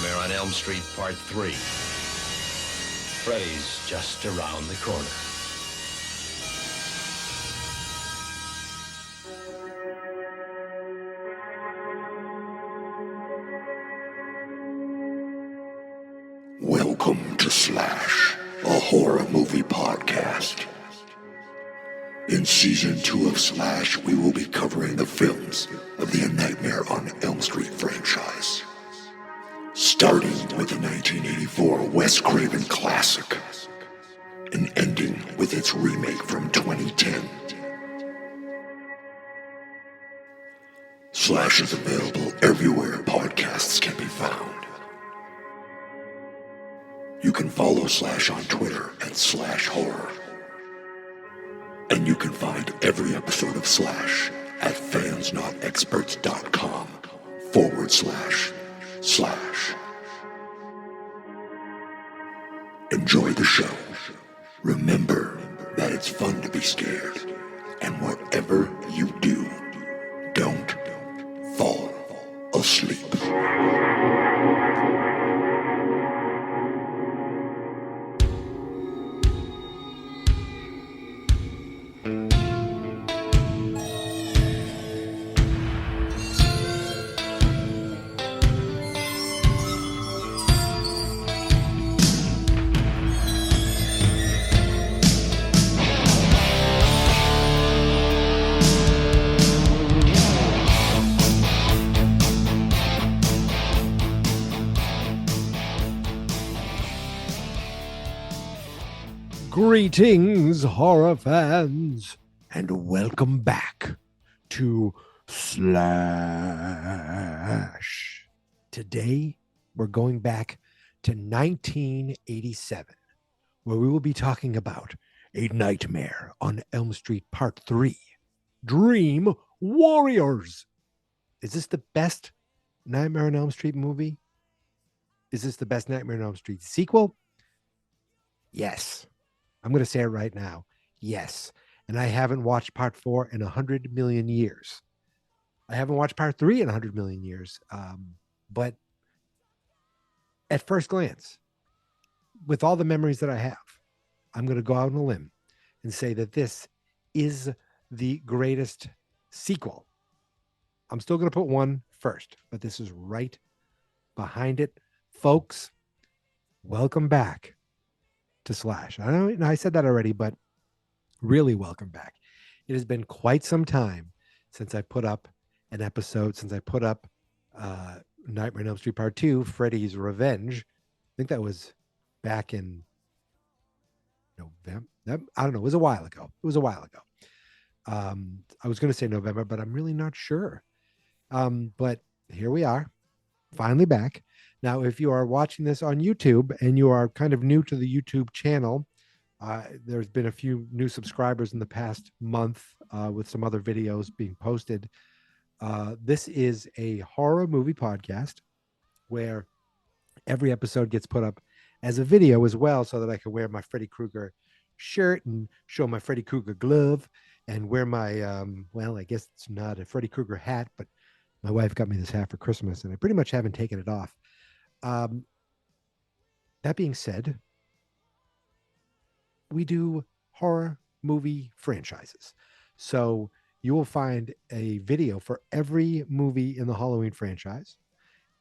Nightmare on Elm Street Part 3. Freddy's just around the corner. Welcome to Slash, a horror movie podcast. In Season 2 of Slash, we will be covering the films of the Nightmare on Elm Street franchise. Starting with the 1984 Wes Craven classic, and ending with its remake from 2010. Slash is available everywhere podcasts can be found. You can follow Slash on Twitter at Slash Horror. And you can find every episode of Slash at fansnotexperts.com/slash. Enjoy the show. Remember that it's fun to be scared. And whatever you do, don't fall asleep. Greetings, horror fans, and welcome back to Slash. Today, we're going back to 1987, where we will be talking about A Nightmare on Elm Street Part 3, Dream Warriors. Is this the best Nightmare on Elm Street movie? Is this the best Nightmare on Elm Street sequel? Yes. I'm going to say it right now. Yes. And I haven't watched Part 4 in 100 million years. I haven't watched Part 3 in 100 million years. But at first glance, with all the memories that I have, I'm going to go out on a limb and say that this is the greatest sequel. I'm still going to put one first, but this is right behind it. Folks, welcome back to Slash. I know I said that already, but really welcome back. It has been quite some time since I put up an episode, since I put up Nightmare on Elm Street Part 2, Freddy's Revenge. I think that was back in November. I don't know. It was a while ago. I was going to say November, but I'm really not sure. But here we are, finally back. Now, if you are watching this on YouTube and you are kind of new to the YouTube channel, there's been a few new subscribers in the past month with some other videos being posted. This is a horror movie podcast where every episode gets put up as a video as well, so that I can wear my Freddy Krueger shirt and show my Freddy Krueger glove and wear my, well, I guess it's not a Freddy Krueger hat, but my wife got me this hat for Christmas and I pretty much haven't taken it off. That being said, we do horror movie franchises. So you will find a video for every movie in the Halloween franchise.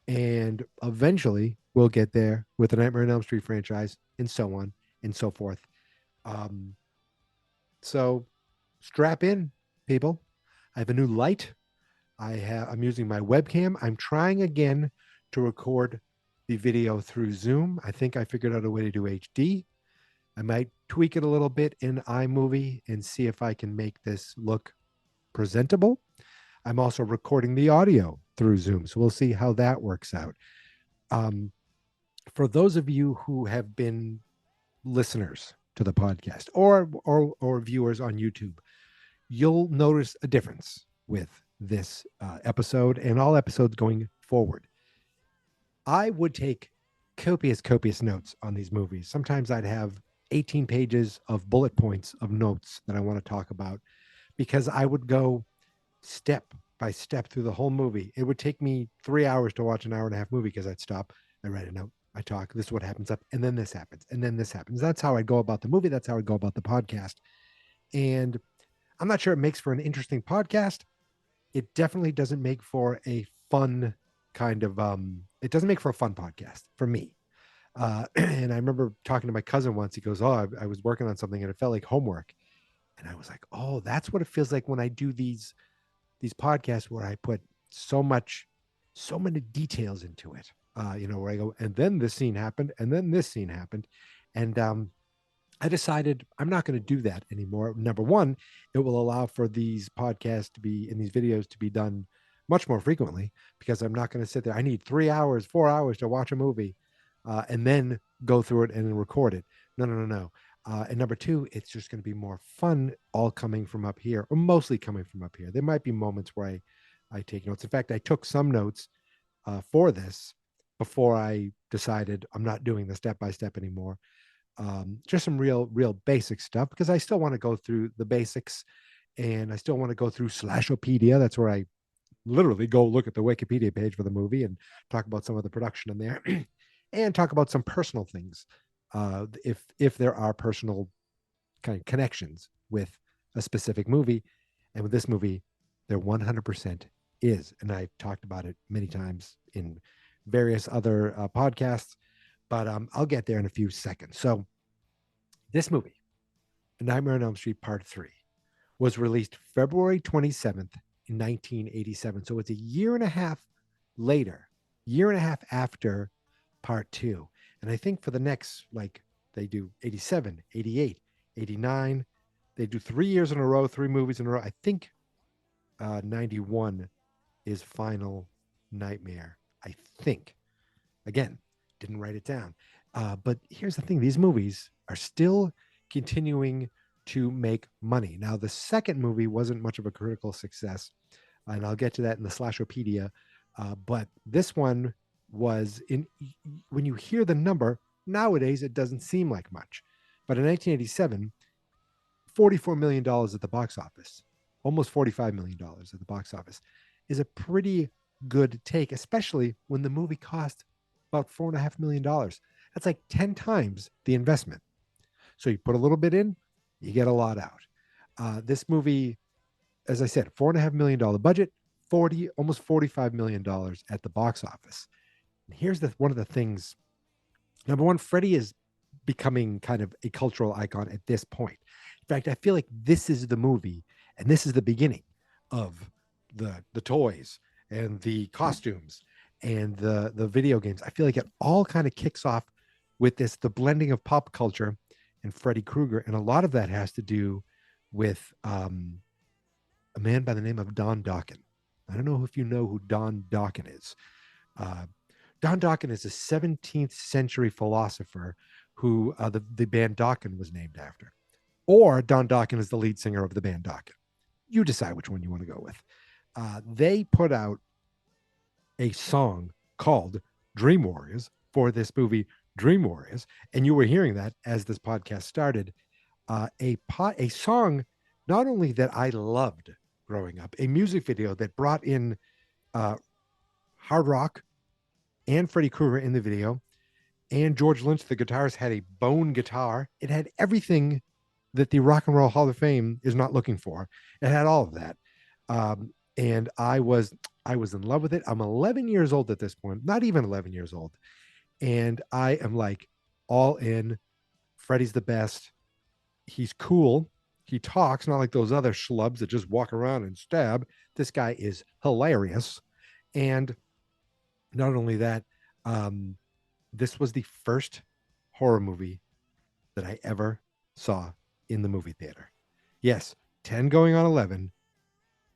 And eventually we'll get there with the Nightmare on Elm Street franchise and so on and so forth. So strap in, people. I have a new light. I'm using my webcam. I'm trying again to record the video through Zoom. I think I figured out a way to do HD. I might tweak it a little bit in iMovie and see if I can make this look presentable. I'm also recording the audio through Zoom, so we'll see how that works out. For those of you who have been listeners to the podcast or viewers on YouTube, you'll notice a difference with this episode and all episodes going forward. I would take copious notes on these movies. Sometimes I'd have 18 pages of bullet points of notes that I want to talk about, because I would go step by step through the whole movie. It would take me 3 hours to watch an hour and a half movie because I'd stop, I write a note, I talk, this is what happens up, and then this happens, and then this happens. That's how I go about the movie. That's how I go about the podcast. And I'm not sure it makes for an interesting podcast. It definitely doesn't make for a fun kind of it doesn't make for a fun podcast for me. And I remember talking to my cousin once. He goes, "Oh, I was working on something and it felt like homework." And I was like, "Oh, that's what it feels like when I do these podcasts where I put so many details into it. Where I go, and then this scene happened, and then this scene happened." And I decided I'm not going to do that anymore. Number one, it will allow for these podcasts to be in these videos to be done much more frequently, because I'm not going to sit there. I need 3 hours, 4 hours to watch a movie and then go through it and then record it. No, no, no, no. And number two, it's just going to be more fun, all coming from up here, or mostly coming from up here. There might be moments where I take notes. In fact, I took some notes for this before I decided I'm not doing the step by step anymore. Just some real basic stuff, because I still want to go through the basics, and I still want to go through Slashopedia. That's where I literally go look at the Wikipedia page for the movie and talk about some of the production in there and talk about some personal things. If there are personal kind of connections with a specific movie. And with this movie, there 100% is. And I've talked about it many times in various other podcasts, but I'll get there in a few seconds. So this movie, Nightmare on Elm Street Part 3, was released February 27th in 1987. So it's a year and a half later, year and a half after Part 2. And I think for the next, like, they do 87, 88, 89. They do 3 years in a row, 3 movies in a row. I think 91 is Final Nightmare, I think. Again, didn't write it down. But here's the thing. These movies are still continuing to make money. Now, the second movie wasn't much of a critical success, and I'll get to that in the Slashopedia. But this one was, when you hear the number, nowadays it doesn't seem like much. But in 1987, $44 million at the box office, almost $45 million at the box office, is a pretty good take, especially when the movie cost about $4.5 million. That's like 10 times the investment. So you put a little bit in, you get a lot out. This movie, as I said, $4.5 million budget, almost $45 million at the box office. And here's one of the things. Number one, Freddy is becoming kind of a cultural icon at this point. In fact, I feel like this is the movie, and this is the beginning of the toys and the costumes and the video games. I feel like it all kind of kicks off with the blending of pop culture and Freddy Krueger. And a lot of that has to do with a man by the name of Don Dokken. I don't know if you know who Don Dokken is. Don Dokken is a 17th century philosopher who the band Dokken was named after. Or Don Dokken is the lead singer of the band Dokken. You decide which one you want to go with. They put out a song called Dream Warriors for this movie Dream Warriors, and you were hearing that as this podcast started. A song not only that I loved growing up, a music video that brought in hard rock and Freddy Krueger in the video, and George Lynch, the guitarist, had a bone guitar. It had everything that the Rock and Roll Hall of Fame is not looking for. It had all of that. And I was in love with it. I'm 11 years old at this point, not even 11 years old. And I am like all in. Freddy's the best. He's cool. He talks, not like those other schlubs that just walk around and stab. This guy is hilarious. And not only that, this was the first horror movie that I ever saw in the movie theater. Yes, 10 going on 11.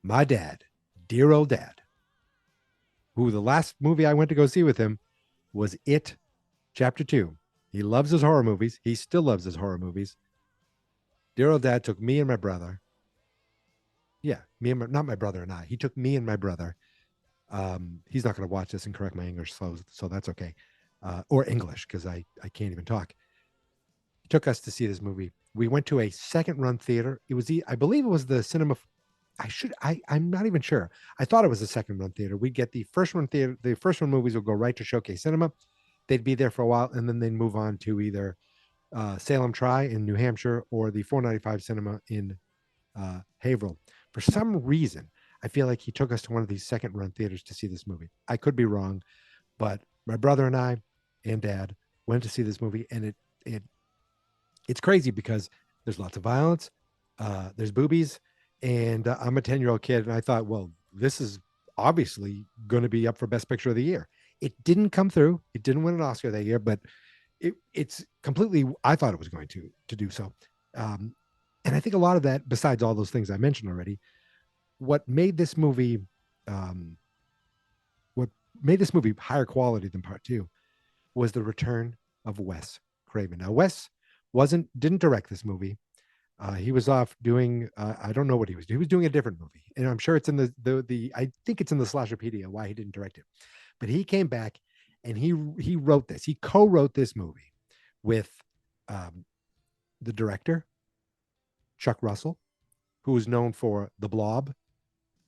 My dad, dear old dad, who the last movie I went to go see with him was It Chapter 2. He loves his horror movies. He still loves his horror movies. Dear old dad took me and my brother. Yeah, not my brother and I. He took me and my brother. He's not going to watch this and correct my English, so that's okay. Or English, because I can't even talk. He took us to see this movie. We went to a second run theater. It was I believe it was the cinema. I'm not even sure. I thought it was a second run theater. We get the first run theater. The first run movies will go right to Showcase Cinema. they'd be there for a while, and then they'd move on to either Salem Tri in New Hampshire or the 495 Cinema in Haverhill. For some reason, I feel like he took us to one of these second run theaters to see this movie. I could be wrong, but my brother and I and Dad went to see this movie, and it's crazy because there's lots of violence, there's boobies, and I'm a 10-year-old kid, and I thought, well, this is obviously going to be up for Best Picture of the Year. It didn't come through. It didn't win an Oscar that year, but it's completely, I thought it was going to do so. And I think a lot of that, besides all those things I mentioned already, what made this movie higher quality than part two was the return of Wes Craven. Now, Wes didn't direct this movie. He was off doing, I don't know what he was doing. He was doing a different movie, and I'm sure it's in the I think it's in the Slasherpedia why he didn't direct it. But he came back and he wrote this. He co-wrote this movie with the director, Chuck Russell, who was known for The Blob,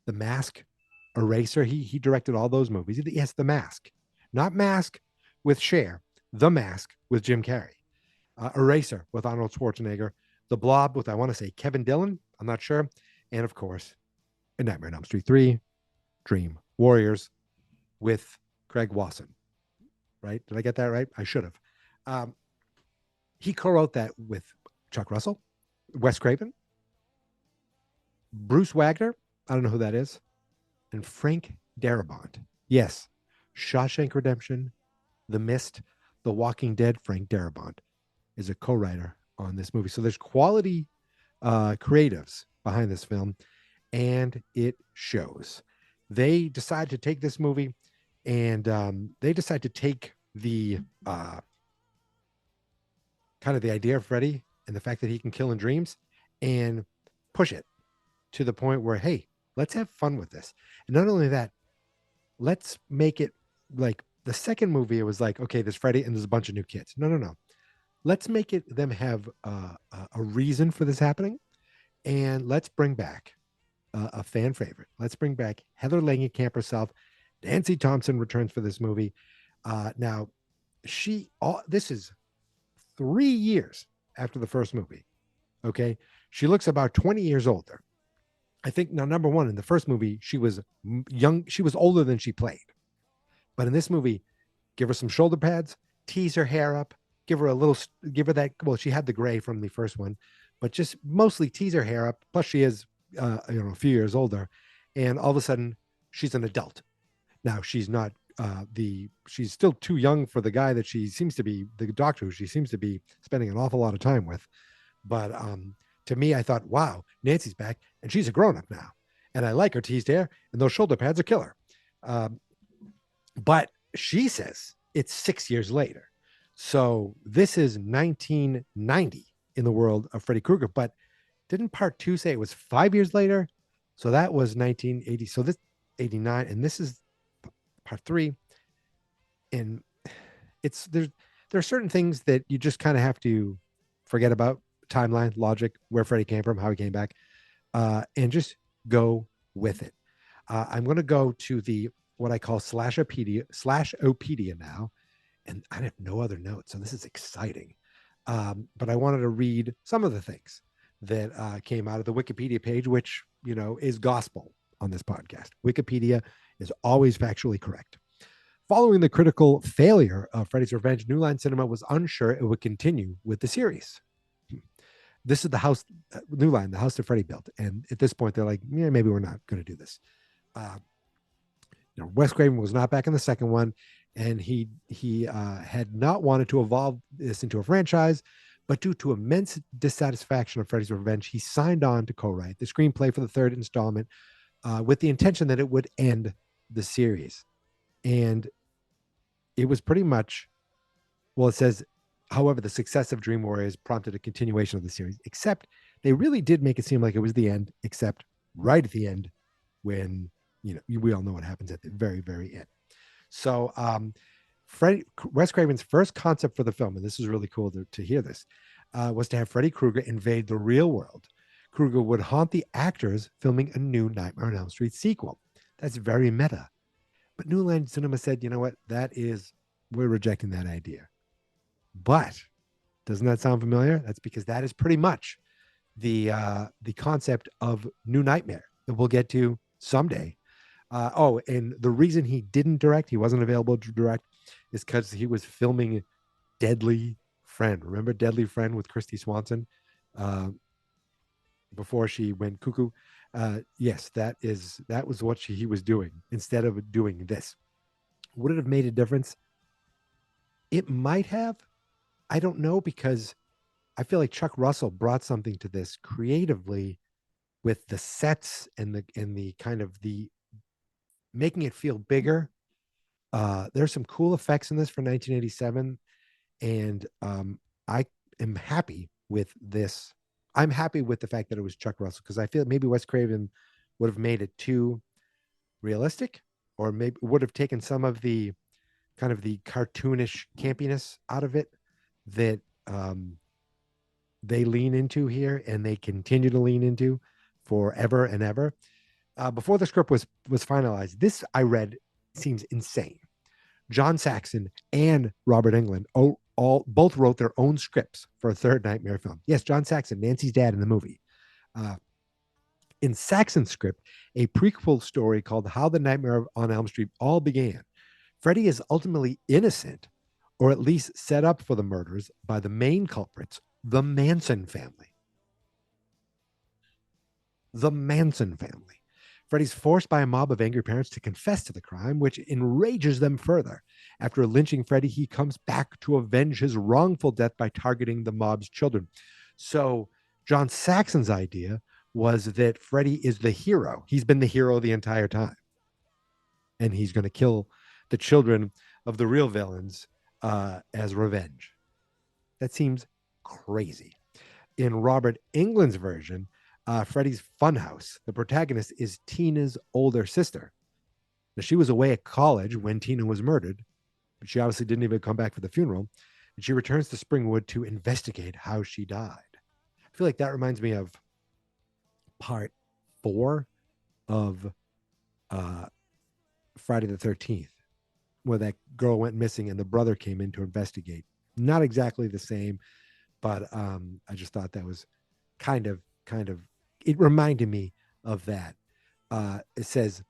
The Mask, Eraser. He directed all those movies. Yes, The Mask. Not Mask with Cher. The Mask with Jim Carrey. Eraser with Arnold Schwarzenegger. The Blob with, I want to say, Kevin Dillon. I'm not sure. And, of course, A Nightmare on Elm Street 3, Dream Warriors with Craig Wasson. Right? Did I get that right? I should have. He co-wrote that with Chuck Russell, Wes Craven, Bruce Wagner. I don't know who that is. And Frank Darabont. Yes. Shawshank Redemption, The Mist, The Walking Dead. Frank Darabont is a co-writer on this movie. So there's quality creatives behind this film, and it shows. They decide to take this movie, and they decide to take the kind of the idea of Freddy and the fact that he can kill in dreams and push it to the point where, hey, let's have fun with this. And not only that, let's make it like the second movie. It was like, okay, there's Freddy and there's a bunch of new kids. No. Let's make it them have a reason for this happening. And let's bring back a fan favorite. Let's bring back Heather Langenkamp herself. Nancy Thompson returns for this movie. Now, this is 3 years after the first movie. Okay. She looks about 20 years older. I think now, number one, in the first movie, she was young. She was older than she played. But in this movie, give her some shoulder pads, tease her hair up, give her that. Well, she had the gray from the first one, but just mostly tease her hair up. Plus she is, a few years older, and all of a sudden she's an adult. Now she's not she's still too young for the guy that she seems to be, the doctor who she seems to be spending an awful lot of time with. But to me, I thought, wow, Nancy's back and she's a grown-up now. And I like her teased hair, and those shoulder pads are killer. But she says it's 6 years later. So this is 1990 in the world of Freddy Krueger. But didn't part two say it was 5 years later? So that was 1980. So this 89, and this is part three. And there are certain things that you just kind of have to forget about: timeline, logic, where Freddy came from, how he came back, and just go with it. I'm going to go to what I call Slashopedia now, and I have no other notes, so this is exciting. But I wanted to read some of the things that came out of the Wikipedia page, which, is gospel on this podcast. Wikipedia is always factually correct. Following the critical failure of Freddy's Revenge, New Line Cinema was unsure it would continue with the series. This is the house, New Line, the house that Freddy built. And at this point, they're like, yeah, maybe we're not going to do this. Wes Craven was not back in the second one, and he had not wanted to evolve this into a franchise, but due to immense dissatisfaction of Freddy's Revenge, he signed on to co-write the screenplay for the third installment with the intention that it would end the series. And it was pretty much, well, it says, however, the success of Dream Warriors prompted a continuation of the series, except they really did make it seem like it was the end, except right at the end when, we all know what happens at the very, very end. So Wes Craven's first concept for the film, and this is really cool to hear this, was to have Freddy Krueger invade the real world. Krueger would haunt the actors filming a new Nightmare on Elm Street sequel. That's very meta. But New Line Cinema said, you know what? That is we're rejecting that idea. But doesn't that sound familiar? That's because that is pretty much the concept of New Nightmare that we'll get to someday. And the reason he didn't direct, he wasn't available to direct, is because he was filming Deadly Friend. Remember Deadly Friend with Christy Swanson? Before she went cuckoo. Yes, that was what he was doing instead of doing this. Would it have made a difference? It might have. I don't know, because I feel like Chuck Russell brought something to this creatively with the sets and the kind of the making it feel bigger. There's some cool effects in this for 1987, and I am happy with this. I'm happy with the fact that it was Chuck Russell, because I feel maybe Wes Craven would have made it too realistic, or maybe would have taken some of the kind of the cartoonish campiness out of it that they lean into here, and they continue to lean into forever and ever. Before the script was finalized, this I read seems insane. John Saxon and Robert Englund both wrote their own scripts for a third Nightmare film. Yes, John Saxon, Nancy's dad in the movie. In Saxon's script, a prequel story called How the Nightmare on Elm Street All Began. Freddy is ultimately innocent, or at least set up for the murders by the main culprits, the Manson family. The Manson family. Freddy's forced by a mob of angry parents to confess to the crime, which enrages them further. After lynching Freddy, he comes back to avenge his wrongful death by targeting the mob's children. So John Saxon's idea was that Freddy is the hero. He's been the hero the entire time. And he's going to kill the children of the real villains as revenge. That seems crazy. In Robert Englund's version, Freddy's Funhouse, the protagonist is Tina's older sister. Now, she was away at college when Tina was murdered, but she obviously didn't even come back for the funeral. And she returns to Springwood to investigate how she died. I feel like that reminds me of part 4 of Friday the 13th, where that girl went missing and the brother came in to investigate. Not exactly the same, but I just thought that was kind of, it reminded me of that. It says,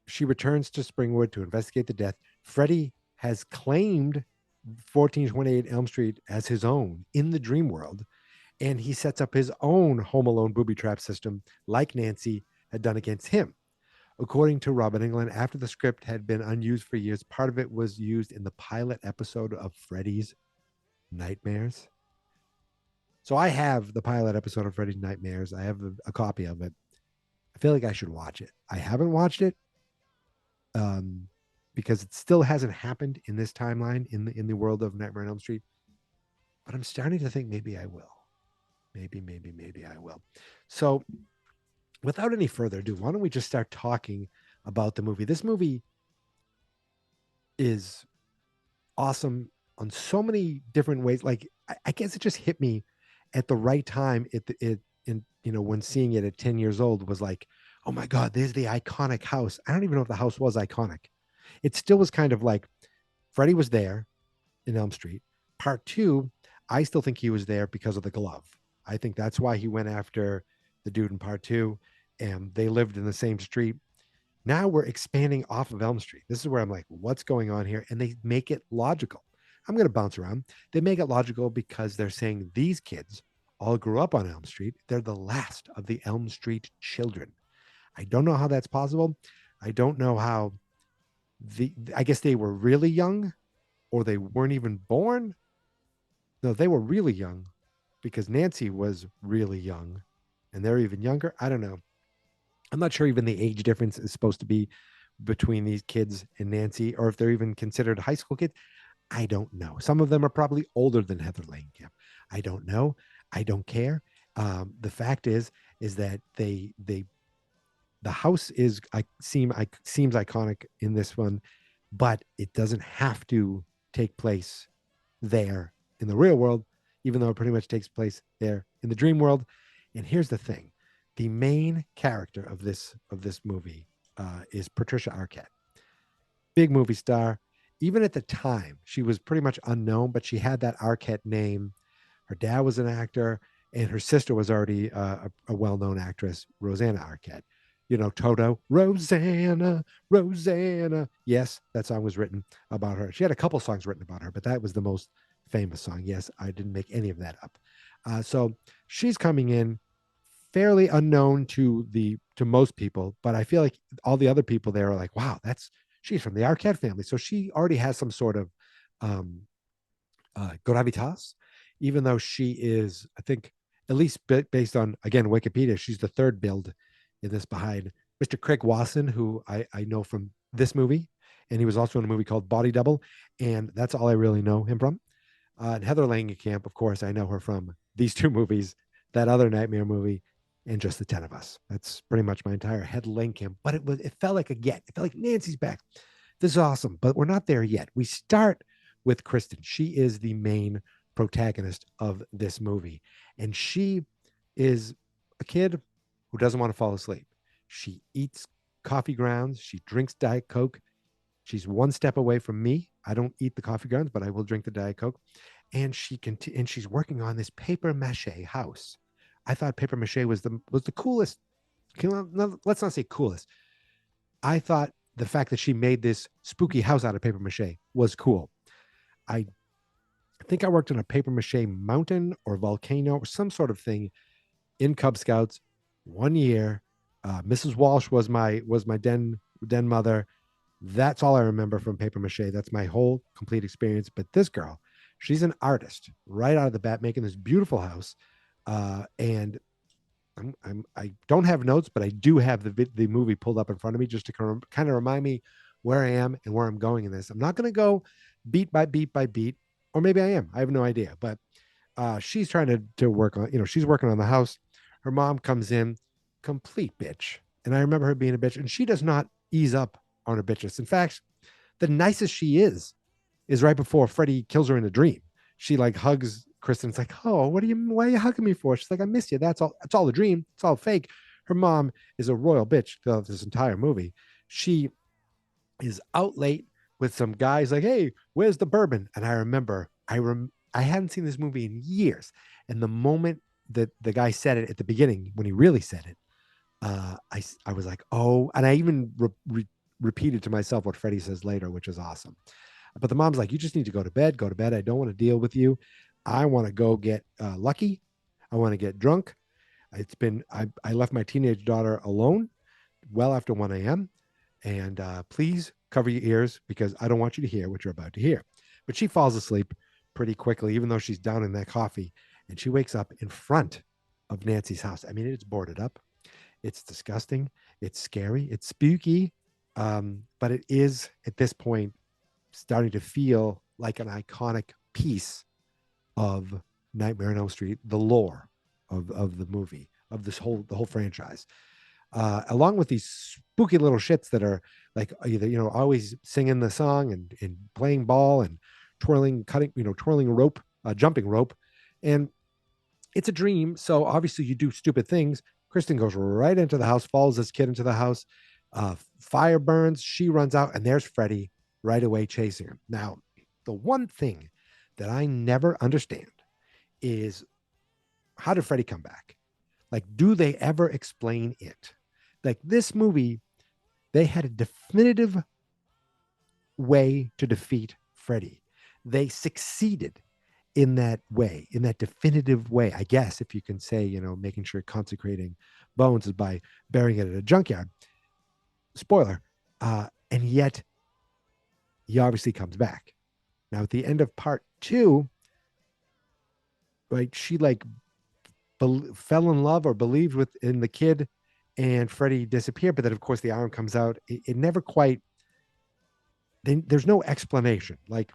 she returns to Springwood to investigate the death. Freddy has claimed 1428 Elm Street as his own in the dream world, and he sets up his own Home Alone booby trap system like Nancy had done against him. According to Robert Englund, after the script had been unused for years, part of it was used in the pilot episode of Freddy's Nightmares. So I have the pilot episode of Freddy's Nightmares. I have a copy of it. I feel like I should watch it. I haven't watched it because it still hasn't happened in this timeline in the world of Nightmare on Elm Street. But I'm starting to think maybe I will. Maybe I will. So without any further ado, why don't we just start talking about the movie? This movie is awesome on so many different ways. Like, I guess it just hit me at the right time. When seeing it at 10 years old was like, oh my God, there's the iconic house. I don't even know if the house was iconic. It still was kind of like Freddy was there in Elm Street. Part 2, I still think he was there because of the glove. I think that's why he went after the dude in part 2, and they lived in the same street. Now we're expanding off of Elm Street. This is where I'm like, what's going on here? And they make it logical. I'm going to bounce around. They make it logical because they're saying these kids all grew up on Elm Street. They're the last of the Elm Street children. I don't know how that's possible. I don't know how I guess they were really young, or they weren't even born. No, they were really young because Nancy was really young and they're even younger. I don't know. I'm not sure even the age difference is supposed to be between these kids and Nancy, or if they're even considered high school kids. I don't know. Some of them are probably older than Heather Langenkamp. I don't know. I don't care. The fact is that the house seems iconic in this one, but it doesn't have to take place there in the real world, even though it pretty much takes place there in the dream world. And here's the thing. The main character of this movie is Patricia Arquette. Big movie star. even at the time, she was pretty much unknown, but she had that Arquette name. Her dad was an actor, and her sister was already a well-known actress, Rosanna Arquette. You know, Toto, Rosanna, Rosanna. Yes, that song was written about her. She had a couple songs written about her, but that was the most famous song. Yes, I didn't make any of that up. So she's coming in fairly unknown to most people, but I feel like all the other people there are like, wow, she's from the Arquette family, so she already has some sort of um, gravitas, even though she is, I think, at least based on again Wikipedia, she's the third build in this behind Mr. Craig Wasson, who I know from this movie, and he was also in a movie called Body Double, and that's all I really know him from. And Heather Langenkamp, of course, I know her from these two movies, that other Nightmare movie, and Just the 10 of Us. That's pretty much my entire head Langenkamp. But it felt like it felt like Nancy's back. This is awesome, but we're not there yet. We start with Kristen. She is the main protagonist of this movie, and she is a kid who doesn't want to fall asleep. She eats coffee grounds. She drinks Diet Coke. She's one step away from me. I don't eat the coffee grounds, but I will drink the Diet Coke. And she's working on this paper mache house. I thought paper mache was the coolest. Let's not say coolest. I thought the fact that she made this spooky house out of paper mache was cool. I think I worked on a paper mache mountain or volcano or some sort of thing in Cub Scouts one year. Mrs. Walsh was my den mother. That's all I remember from paper mache. That's my whole complete experience. But this girl, she's an artist right out of the bat, making this beautiful house. And I don't have notes, but I do have the movie pulled up in front of me just to kind of remind me where I am and where I'm going in this. I'm not going to go beat by beat by beat, or maybe I am. I have no idea. But she's trying to work on, she's working on the house. Her mom comes in, complete bitch. And I remember her being a bitch, and she does not ease up on her bitches. In fact, the nicest she is right before Freddy kills her in a dream. She like hugs Kristen. It's like, oh, why are you hugging me for? She's like, I miss you. That's all. It's all a dream. It's all fake. Her mom is a royal bitch throughout this entire movie. She is out late with some guys like, hey, where's the bourbon? And I remember, I hadn't seen this movie in years. And the moment that the guy said it at the beginning, when he really said it, I was like, oh, and I even repeated to myself what Freddy says later, which is awesome. But the mom's like, you just need to go to bed. I don't want to deal with you. I want to go get lucky. I want to get drunk. I left my teenage daughter alone well after 1 a.m. And please cover your ears because I don't want you to hear what you're about to hear. But she falls asleep pretty quickly, even though she's down in that coffee. And she wakes up in front of Nancy's house. I mean, it's boarded up. It's disgusting. It's scary. It's spooky. But it is, at this point, starting to feel like an iconic piece of Nightmare on Elm Street, the lore of the movie, of the whole franchise. Along with these spooky little shits that are like either, always singing the song and playing ball and twirling rope, jumping rope. And it's a dream. So obviously you do stupid things. Kristen goes right into the house, follows this kid into the house. Fire burns. She runs out, and there's Freddy right away chasing him. Now, the one thing that I never understand is, how did Freddy come back? Like, do they ever explain it? Like, this movie, they had a definitive way to defeat Freddy. They succeeded in that way, in that definitive way, I guess, if you can say, making sure consecrating bones is by burying it at a junkyard. Spoiler. And yet he obviously comes back. Now, at the end of part 2, right, she fell in love or believed in the kid, and Freddy disappeared. But then, of course, the arm comes out. It never quite. There's no explanation. Like,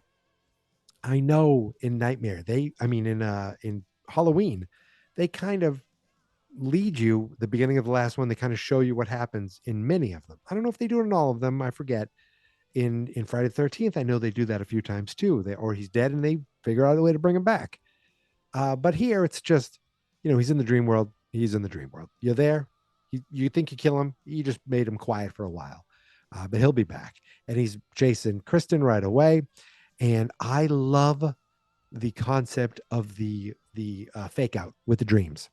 I know in Nightmare, in Halloween, they kind of lead you, the beginning of the last one, they kind of show you what happens in many of them. I don't know if they do it in all of them. I forget. In Friday the 13th, I know they do that a few times too. Or he's dead and they figure out a way to bring him back. But here it's just, he's in the dream world. He's in the dream world. You're there. You think you kill him. You just made him quiet for a while. but he'll be back. And he's chasing Kristen right away. And I love the concept of the fake out with the dreams,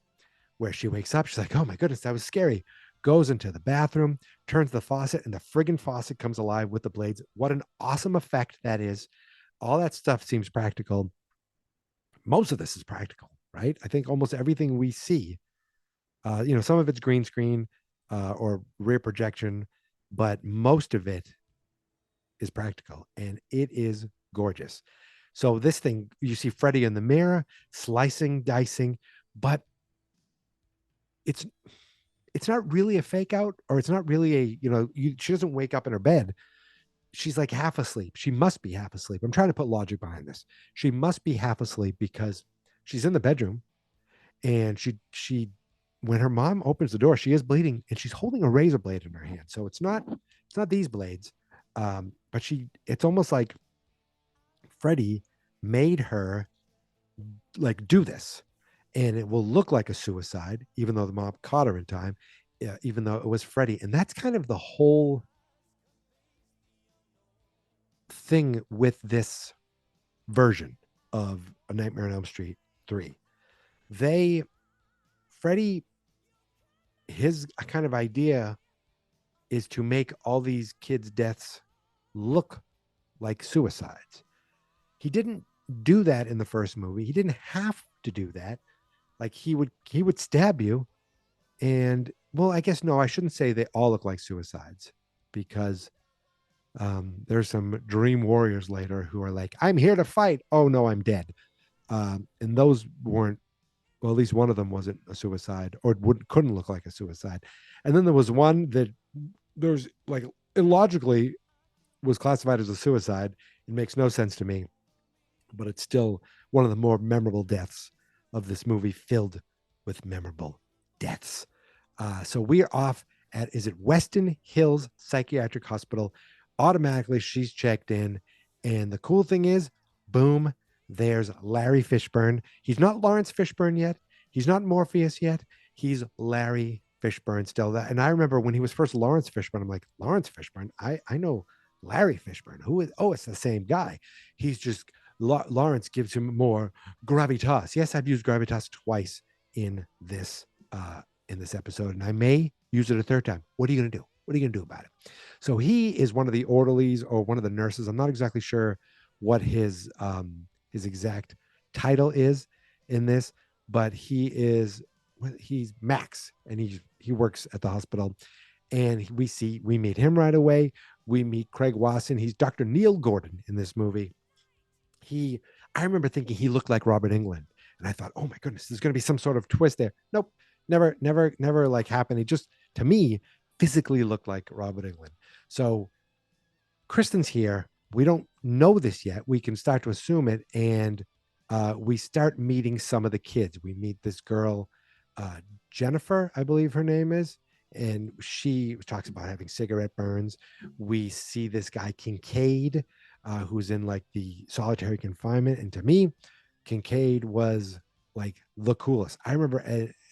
where she wakes up. She's like, oh my goodness, that was scary. Goes into the bathroom, turns the faucet, and the friggin' faucet comes alive with the blades. What an awesome effect that is. All that stuff seems practical. Most of this is practical, right? I think almost everything we see, some of it's green screen or rear projection, but most of it is practical, and it is gorgeous. So this thing, you see Freddy in the mirror, slicing, dicing, but it's not really a fake out, or it's not really she doesn't wake up in her bed. She's like half asleep. She must be half asleep. I'm trying to put logic behind this. She must be half asleep because she's in the bedroom, and she when her mom opens the door, she is bleeding, and she's holding a razor blade in her hand. So it's not these blades. But it's almost like Freddy made her like do this, and it will look like a suicide, even though the mom caught her in time, even though it was Freddy. And that's kind of the whole thing with this version of A Nightmare on Elm Street 3. Freddy, his kind of idea is to make all these kids' deaths look like suicides. He didn't do that in the first movie. He didn't have to do that. Like he would stab you, and well, I guess no, I shouldn't say they all look like suicides, because there's some dream warriors later who are like, I'm here to fight. Oh no, I'm dead. And those weren't, well, at least one of them wasn't a suicide, or couldn't look like a suicide. And then there was one that there's like illogically was classified as a suicide. It makes no sense to me, but it's still one of the more memorable deaths of this movie, filled with memorable deaths. So we are off at, is it Weston Hills Psychiatric Hospital? Automatically, she's checked in. And the cool thing is, boom, there's Larry Fishburne. He's not Laurence Fishburne yet. He's not Morpheus yet. He's Larry Fishburne still. That, and I remember when he was first Laurence Fishburne, I'm like, Laurence Fishburne? I know Larry Fishburne. Who is? Oh, it's the same guy. He's just, Laurence gives him more gravitas. Yes, I've used gravitas twice in this episode, and I may use it a third time. What are you going to do? What are you going to do about it? So he is one of the orderlies or one of the nurses. I'm not exactly sure what his exact title is in this, but he's Max, and he works at the hospital. And we meet him right away. We meet Craig Wasson. He's Dr. Neil Gordon in this movie. I remember thinking he looked like Robert Englund, and I thought, oh my goodness, there's going to be some sort of twist there. Nope, never like happened. He just, to me, physically looked like Robert Englund. So Kristen's here. We don't know this yet. We can start to assume it, and we start meeting some of the kids. We meet this girl, Jennifer, I believe her name is, and she talks about having cigarette burns. We see this guy Kincaid, who's in like the solitary confinement, and to me, Kincaid was like the coolest. I remember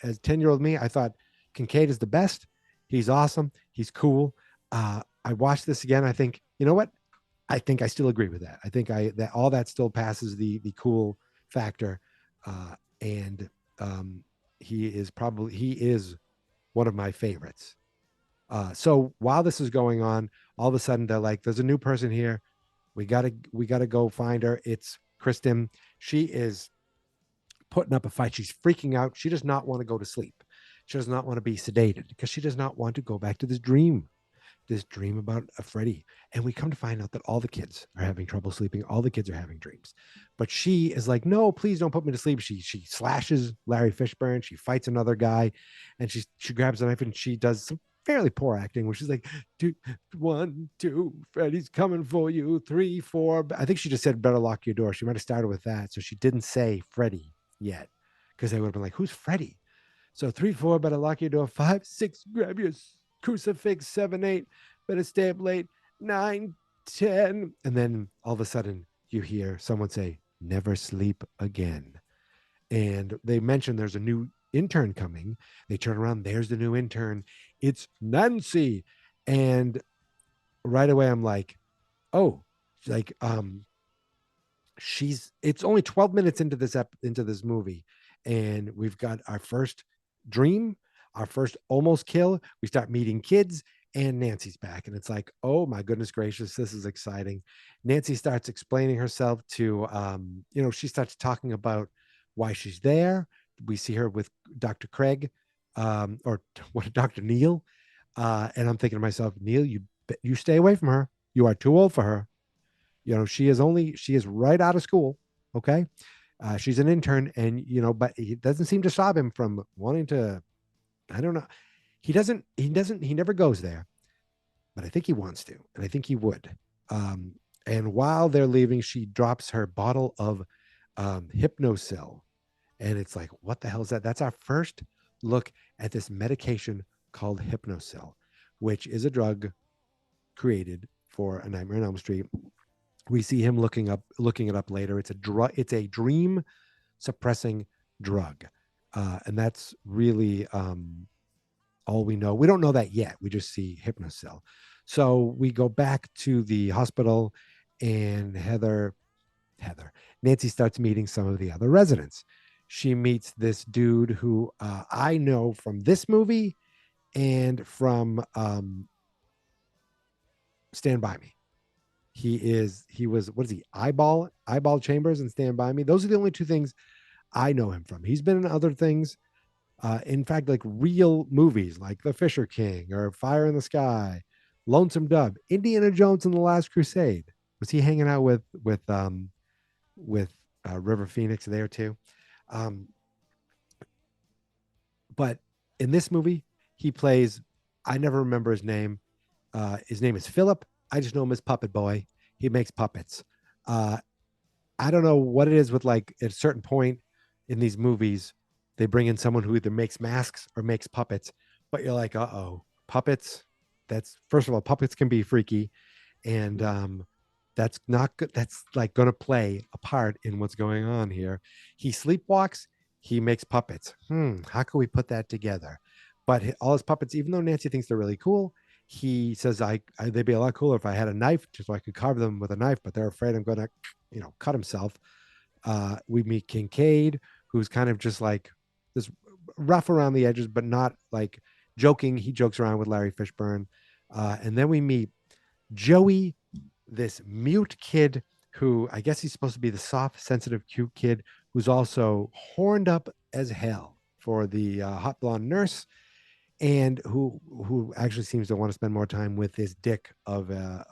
as 10-year-old me, I thought Kincaid is the best. He's awesome. He's cool. I watched this again. I think, you know what? I think I still agree with that. I think that all that still passes the cool factor. And he is one of my favorites. So while this is going on, all of a sudden they're like, there's a new person here. We gotta go find her. It's Kristen. She is putting up a fight. She's freaking out. She does not want to go to sleep. She does not want to be sedated because she does not want to go back to this dream about a Freddy. And we come to find out that all the kids are having trouble sleeping. All the kids are having dreams. But she is like, no, please don't put me to sleep. She slashes Larry Fishburne. She fights another guy, and she grabs a knife, and she does some fairly poor acting where she's like, 2, 1, 2, Freddy's coming for you, 3, 4. I think she just said, better lock your door. She might have started with that. So she didn't say Freddy yet, because they would have been like, who's Freddy? So 3, 4, better lock your door. 5, 6, grab your crucifix. 7, 8, better stay up late. 9, 10. And then all of a sudden you hear someone say, never sleep again. And they mention there's a new intern coming. They turn around, there's the new intern. It's Nancy. And right away I'm like, oh, like it's only 12 minutes into this movie, and we've got our first dream, our first almost kill. We start meeting kids, and Nancy's back, and it's like, oh my goodness gracious, this is exciting. Nancy starts explaining herself to she starts talking about why she's there. We see her with Dr. Craig, or what, Dr. Neil, and I'm thinking to myself, Neil, you stay away from her. You are too old for her. She is right out of school. Okay. She's an intern, and but it doesn't seem to stop him from wanting to. I don't know. He never goes there, but I think he wants to, and I think he would. um and while they're leaving, she drops her bottle of hypnosil, and it's like, what the hell is that? That's our first look at this medication called hypnosil, which is a drug created for A Nightmare on Elm Street. We see him looking it up later. It's a drug. It's a dream suppressing drug, and that's really all we know. We don't know that yet. We just see hypnosil. So we go back to the hospital, and Nancy starts meeting some of the other residents. She meets this dude who I know from this movie and from Stand By Me. He was, what is he, eyeball Chambers and Stand By Me. Those are the only two things I know him from. He's been in other things, in fact, like real movies like The Fisher King or Fire in the Sky, Lonesome Dove, Indiana Jones and the Last Crusade. Was he hanging out with River Phoenix there too? um but in this movie, he plays, I never remember his name. His name is Philip. I just know him as Puppet Boy. He makes puppets. Uh, I don't know what it is with, like, at a certain point in these movies, they bring in someone who either makes masks or makes puppets, but you're like, uh-oh, puppets. That's, first of all, puppets can be freaky, and that's not good. That's like going to play a part in what's going on here. He sleepwalks, he makes puppets. How can we put that together? But all his puppets, even though Nancy thinks they're really cool, he says, they'd be a lot cooler if I had a knife, just so I could carve them with a knife, but they're afraid I'm going to, cut himself. We meet Kincaid, who's kind of just like this rough around the edges, but not like joking. He jokes around with Larry Fishburne. And then we meet Joey, this mute kid who, I guess he's supposed to be the soft, sensitive, cute kid who's also horned up as hell for the hot blonde nurse, and who actually seems to want to spend more time with his dick of a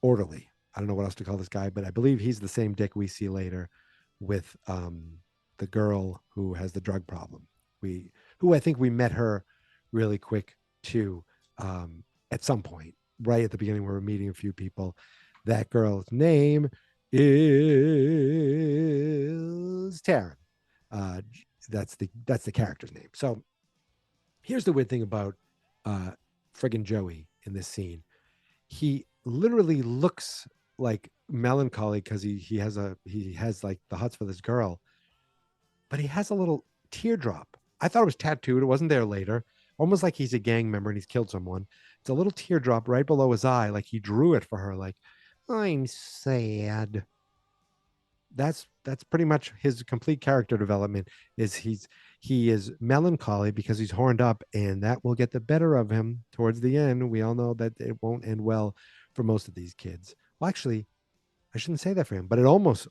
orderly. I don't know what else to call this guy, but I believe he's the same dick we see later with the girl who has the drug problem. Who I think we met her really quick too, at some point, right at the beginning where we're meeting a few people. That girl's name is Taryn. That's the character's name. So here's the weird thing about friggin' Joey in this scene. He literally looks like melancholy because he has like the huts for this girl, but he has a little teardrop. I thought it was tattooed. It wasn't there later. Almost like he's a gang member and he's killed someone. It's a little teardrop right below his eye, like he drew it for her. Like, I'm sad. That's pretty much his complete character development. He is melancholy because he's horned up, and that will get the better of him towards the end. We all know that it won't end well for most of these kids. Well, actually, I shouldn't say that for him, but it almost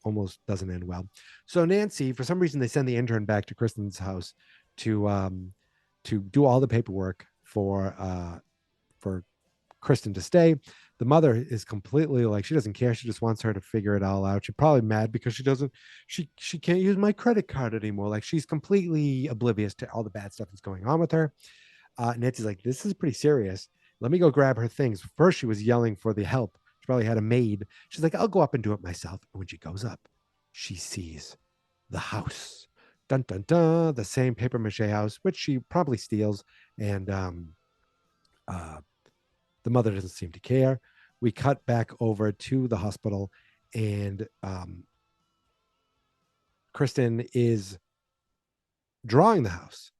doesn't end well. So Nancy, for some reason, they send the intern back to Kristen's house to do all the paperwork for Kristen to stay. The mother is completely like, she doesn't care. She just wants her to figure it all out. She's probably mad because she can't use my credit card anymore. Like, she's completely oblivious to all the bad stuff that's going on with her. Nancy's like, this is pretty serious. Let me go grab her things. First, she was yelling for the help. She probably had a maid. She's like, I'll go up and do it myself. And when she goes up, she sees the house. Dun, dun, dun. The same paper mache house, which she probably steals. And the mother doesn't seem to care. We cut back over to the hospital, and Kristen is drawing the house.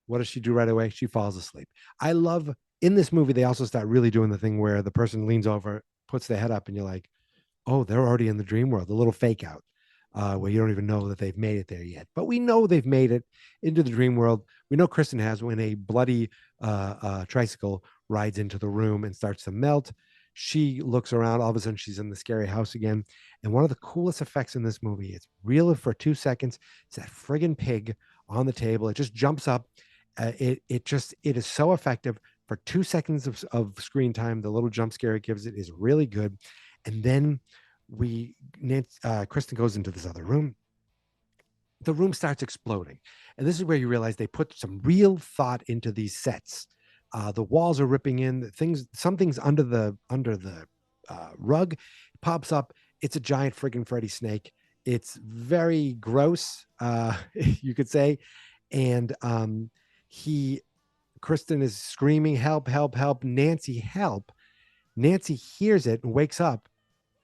What does she do right away? She falls asleep. I love in this movie, they also start really doing the thing where the person leans over, puts their head up, and you're like, oh, they're already in the dream world, the little fake out, where you don't even know that they've made it there yet. But we know they've made it into the dream world. We know Kristen has when a bloody tricycle rides into the room and starts to melt. She looks around. All of a sudden, she's in the scary house again. And one of the coolest effects in this movie, it's real for 2 seconds. It's that friggin' pig on the table. It just jumps up. It is so effective for 2 seconds of screen time. The little jump scare it gives it is really good. And then Kristen goes into this other room. The room starts exploding. And this is where you realize they put some real thought into these sets. The walls are ripping in. Some things under the rug pops up. It's a giant friggin' Freddy snake. It's very gross, you could say. And Kristen is screaming, help, help, help. Nancy, help. Nancy hears it and wakes up.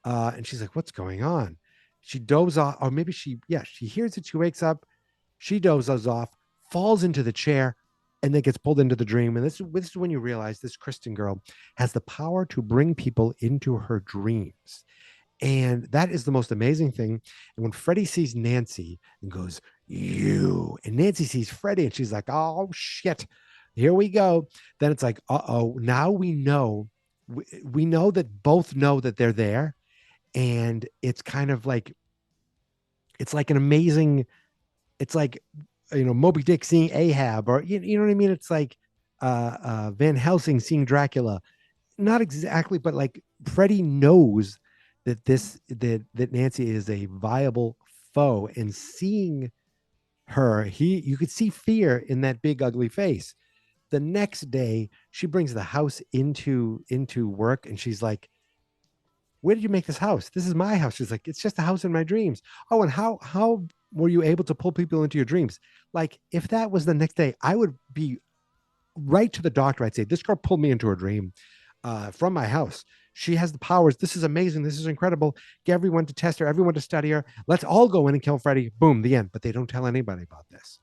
And she's like, what's going on? She dozes off, or maybe she hears it. She wakes up, she dozes off, falls into the chair, and then gets pulled into the dream. And this is when you realize this Kristen girl has the power to bring people into her dreams. And that is the most amazing thing. And when Freddy sees Nancy and goes, you, and Nancy sees Freddy and she's like, oh shit, here we go. Then it's like, uh-oh, now we know that both know that they're there. And it's kind of like, it's like an amazing, it's like, Moby Dick seeing Ahab, or you know what I mean? It's like Van Helsing seeing Dracula. Not exactly, but like Freddy knows that Nancy is a viable foe, and seeing her, you could see fear in that big ugly face. The next day, she brings the house into work, and she's like, where did you make this house? This is my house. She's like, it's just a house in my dreams. Oh, and how were you able to pull people into your dreams? Like, if that was the next day, I would be right to the doctor. I'd say, this girl pulled me into her dream from my house. She has the powers. This is amazing. This is incredible. Get everyone to test her, everyone to study her. Let's all go in and kill Freddy. Boom, the end. But they don't tell anybody about this.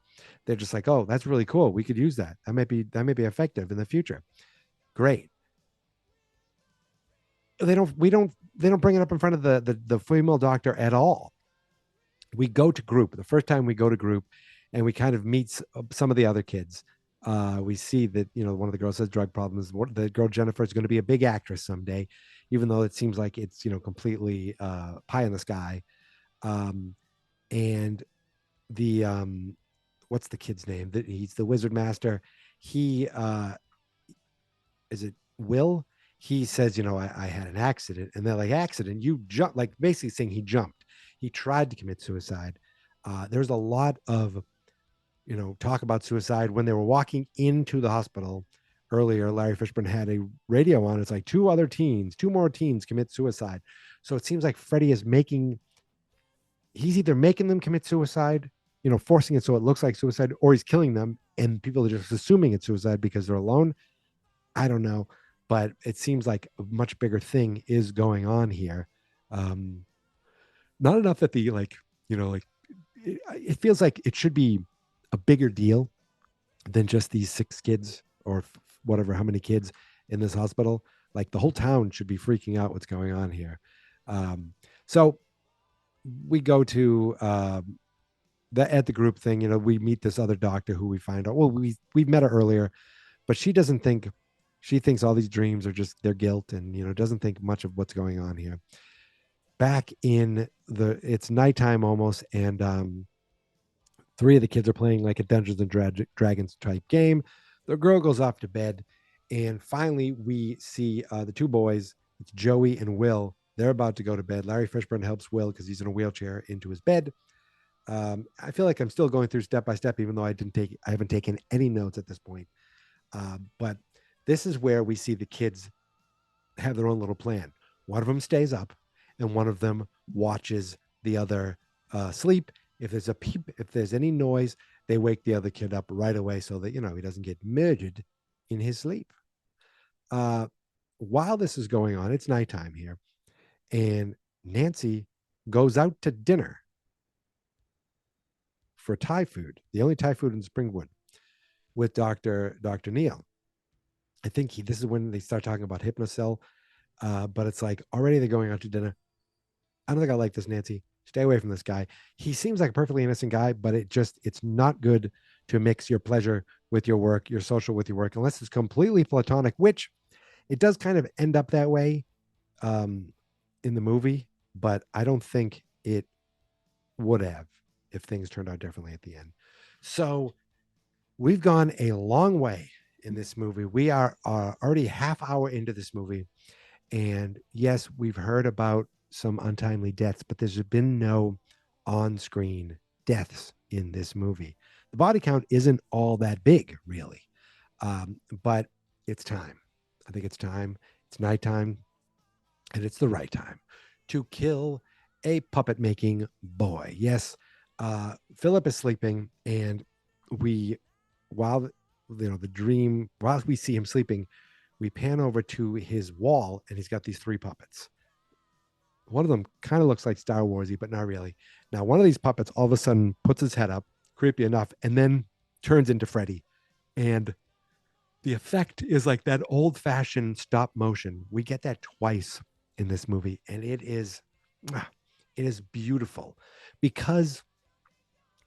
They're just like, oh, that's really cool. We could use that. That might be effective in the future. Great. They don't bring it up in front of the female doctor at all. We go to group. The first time we go to group, and we kind of meet some of the other kids. We see that, one of the girls has drug problems. The girl Jennifer is going to be a big actress someday, even though it seems like it's, completely pie in the sky. And the what's the kid's name? He's the wizard master. He is it Will? He says, I had an accident. And they're like, accident? You jumped, like basically saying he jumped. He tried to commit suicide. There's a lot of, talk about suicide. When they were walking into the hospital earlier, Larry Fishburne had a radio on. It's like two more teens commit suicide. So it seems like Freddy is he's either making them commit suicide, forcing it so it looks like suicide, or he's killing them and people are just assuming it's suicide because they're alone. I don't know. But it seems like a much bigger thing is going on here. Not enough that it feels like it should be a bigger deal than just these 6 kids or whatever, how many kids in this hospital. Like the whole town should be freaking out what's going on here. So we go to at the group thing, we meet this other doctor who we find out, well, we've met her earlier, but she thinks all these dreams are just their guilt, and doesn't think much of what's going on here. Back in it's nighttime almost, and 3 of the kids are playing like a Dungeons and Dragons type game. The girl goes off to bed, and finally we see the 2 boys. It's Joey and Will. They're about to go to bed. Larry Fishburne helps Will because he's in a wheelchair into his bed. I feel like I'm still going through step by step, even though I haven't taken any notes at this point. But this is where we see the kids have their own little plan. One of them stays up, and one of them watches the other sleep. If there's if there's any noise, they wake the other kid up right away so that, he doesn't get murdered in his sleep. While this is going on, it's nighttime here, and Nancy goes out to dinner for Thai food, the only Thai food in Springwood, with Dr. Neal. I think this is when they start talking about Hypnocell. But it's like already they're going out to dinner. I don't think I like this, Nancy. Stay away from this guy. He seems like a perfectly innocent guy, but it's not good to mix your pleasure with your work, your social with your work, unless it's completely platonic, which it does kind of end up that way um, in the movie, but I don't think it would have if things turned out differently at the end. So we've gone a long way in this movie. We are already half hour into this movie. And yes, we've heard about some untimely deaths, but there's been no on screen deaths in this movie. The body count isn't all that big, really. But it's time. I think it's time. It's nighttime, and it's the right time to kill a puppet making boy. Yes, Philip is sleeping, and while the dream, while we see him sleeping, we pan over to his wall, and he's got these three puppets. One of them kind of looks like Star Warsy, but not really. Now, one of these puppets all of a sudden puts his head up, creepy enough, and then turns into Freddy. And the effect is like that old-fashioned stop motion. We get that twice in this movie, and it is beautiful because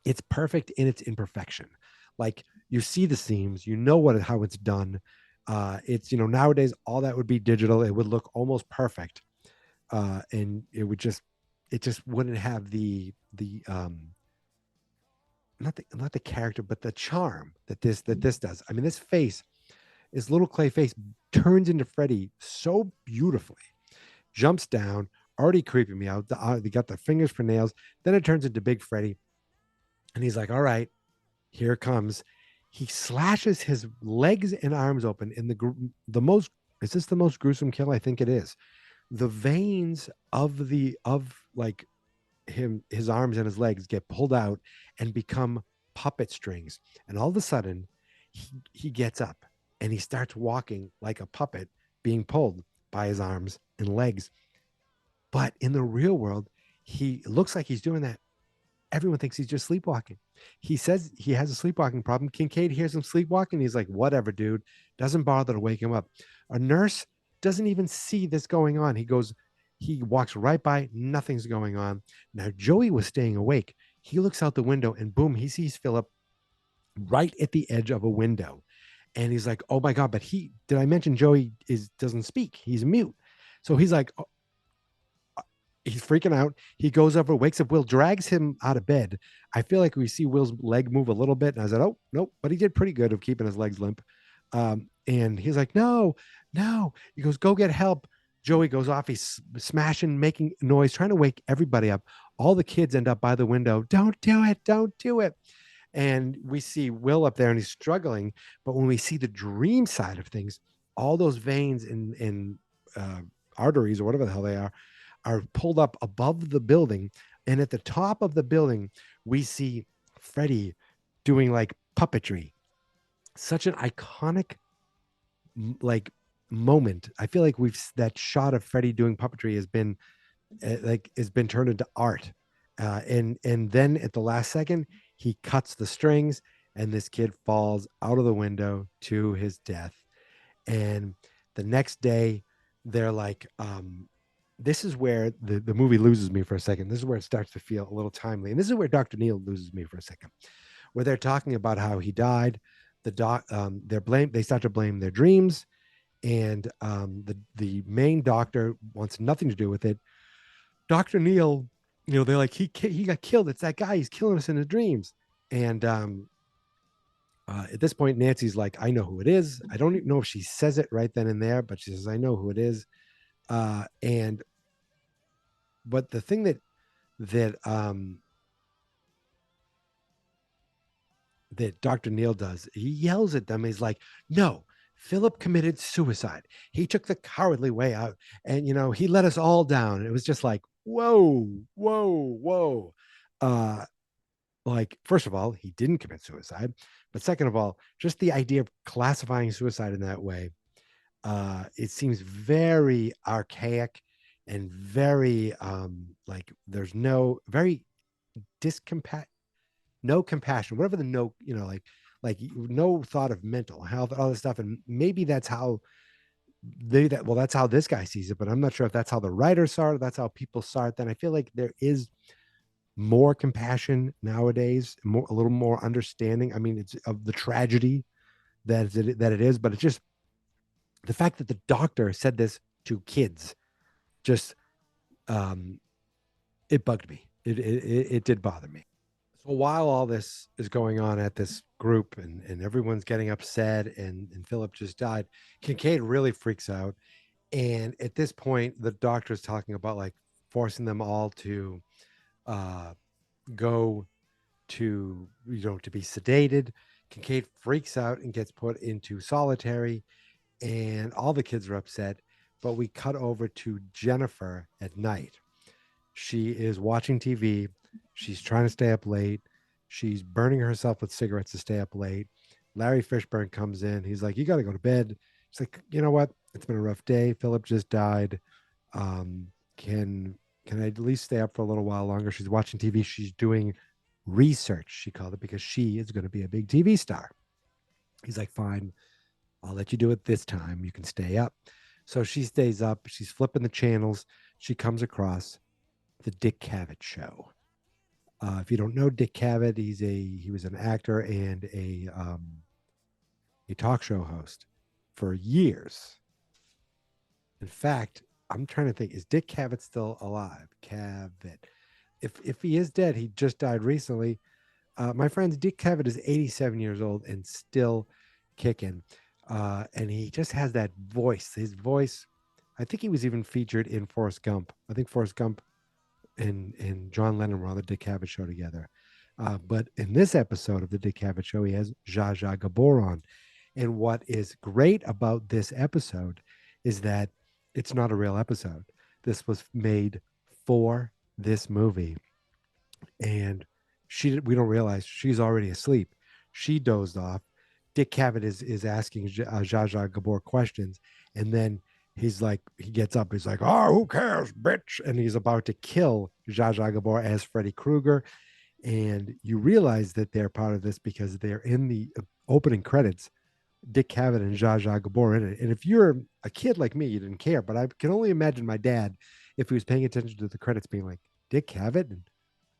it's perfect in its imperfection. Like you see the seams, you know how it's done. It's nowadays all that would be digital. It would look almost perfect, and it just wouldn't have the not the character, but the charm that this does. I mean, this little clay face turns into Freddy so beautifully, jumps down, already creeping me out. They got the fingers for nails. Then it turns into Big Freddy, and he's like, "All right, here it comes." He slashes his legs and arms open in the most. Is this the most gruesome kill? I think it is. The veins of like his arms and his legs get pulled out and become puppet strings. And all of a sudden, he gets up and he starts walking like a puppet being pulled by his arms and legs. But in the real world, he looks like he's doing that. Everyone thinks he's just sleepwalking. He says he has a sleepwalking problem. Kincaid hears him sleepwalking. He's like, whatever, dude. Doesn't bother to wake him up. A nurse doesn't even see this going on. He walks right by. Nothing's going on. Now, Joey was staying awake. He looks out the window and boom, he sees Philip right at the edge of a window. And he's like, oh my God, but did I mention Joey doesn't speak? He's mute. So he's like, he's freaking out. He goes over, wakes up Will, drags him out of bed. I feel like we see Will's leg move a little bit. And I said, oh, nope. But he did pretty good of keeping his legs limp. And he's like, no. He goes, go get help. Joey goes off. He's smashing, making noise, trying to wake everybody up. All the kids end up by the window. Don't do it. And we see Will up there and he's struggling. But when we see the dream side of things, all those veins in arteries or whatever the hell they are pulled up above the building. And at the top of the building, we see Freddy doing like puppetry. Such an iconic like moment. I feel like that shot of Freddy doing puppetry has been turned into art. And then at the last second, he cuts the strings and this kid falls out of the window to his death. And the next day they're like, this is where the movie loses me for a second. This is where it starts to feel a little timely. And this is where Dr. Neal loses me for a second, where they're talking about how he died. They start to blame their dreams. And the main doctor wants nothing to do with it. Dr. Neal, they're like, he got killed. It's that guy. He's killing us in his dreams. And at this point, Nancy's like, I know who it is. I don't even know if she says it right then and there, but she says, I know who it is. But the thing that Dr. Neal does, he yells at them. He's like, no, Philip committed suicide. He took the cowardly way out and, he let us all down. And it was just like, whoa. Like, first of all, he didn't commit suicide. But second of all, just the idea of classifying suicide in that way, it seems very archaic and very like there's no compassion, whatever the no, like like no thought of mental health, all this stuff. And maybe that's how that's how this guy sees it, but I'm not sure if that's how the writers saw it, that's how people saw it. Then I feel like there is more compassion nowadays, a little more understanding. I mean, it's of the tragedy that it is, but it's just the fact that the doctor said this to kids, just it bugged me. It did bother me. So while all this is going on at this group and everyone's getting upset and Philip just died, Kincaid really freaks out. And at this point, the doctor is talking about like forcing them all to uh, go to, to be sedated. Kincaid freaks out and gets put into solitary, and all the kids are upset. But we cut over to Jennifer at night. She is watching TV. She's trying to stay up late. She's burning herself with cigarettes to stay up late. Larry Fishburne comes in. He's like, "You got to go to bed." She's like, "You know what? It's been a rough day. Philip just died. Can I at least stay up for a little while longer?" She's watching TV. She's doing research, she called it, because she is going to be a big TV star. He's like, "Fine, I'll let you do it this time. You can stay up." So she stays up. She's flipping the channels. She comes across the Dick Cavett show. If you don't know Dick Cavett, he was an actor and a talk show host for years. In fact, I'm trying to think, is Dick Cavett still alive? Cavett. If he is dead, he just died recently. My friends, Dick Cavett is 87 years old and still kicking. And he just has that voice. His voice, I think he was even featured in Forrest Gump. I think Forrest Gump and John Lennon were on the Dick Cavett show together. But in this episode of the Dick Cavett show, he has Zsa Zsa Gabor on. And what is great about this episode is that it's not a real episode. This was made for this movie. And we don't realize she's already asleep. She dozed off. Dick Cavett is asking Zsa Zsa Gabor questions. And then he gets up. He's like, "Oh, who cares, bitch?" And he's about to kill Zsa Zsa Gabor as Freddy Krueger. And you realize that they're part of this because they're in the opening credits. Dick Cavett and Zsa Zsa Gabor in it. And if you're a kid like me, you didn't care. But I can only imagine my dad, if he was paying attention to the credits, being like, "Dick Cavett and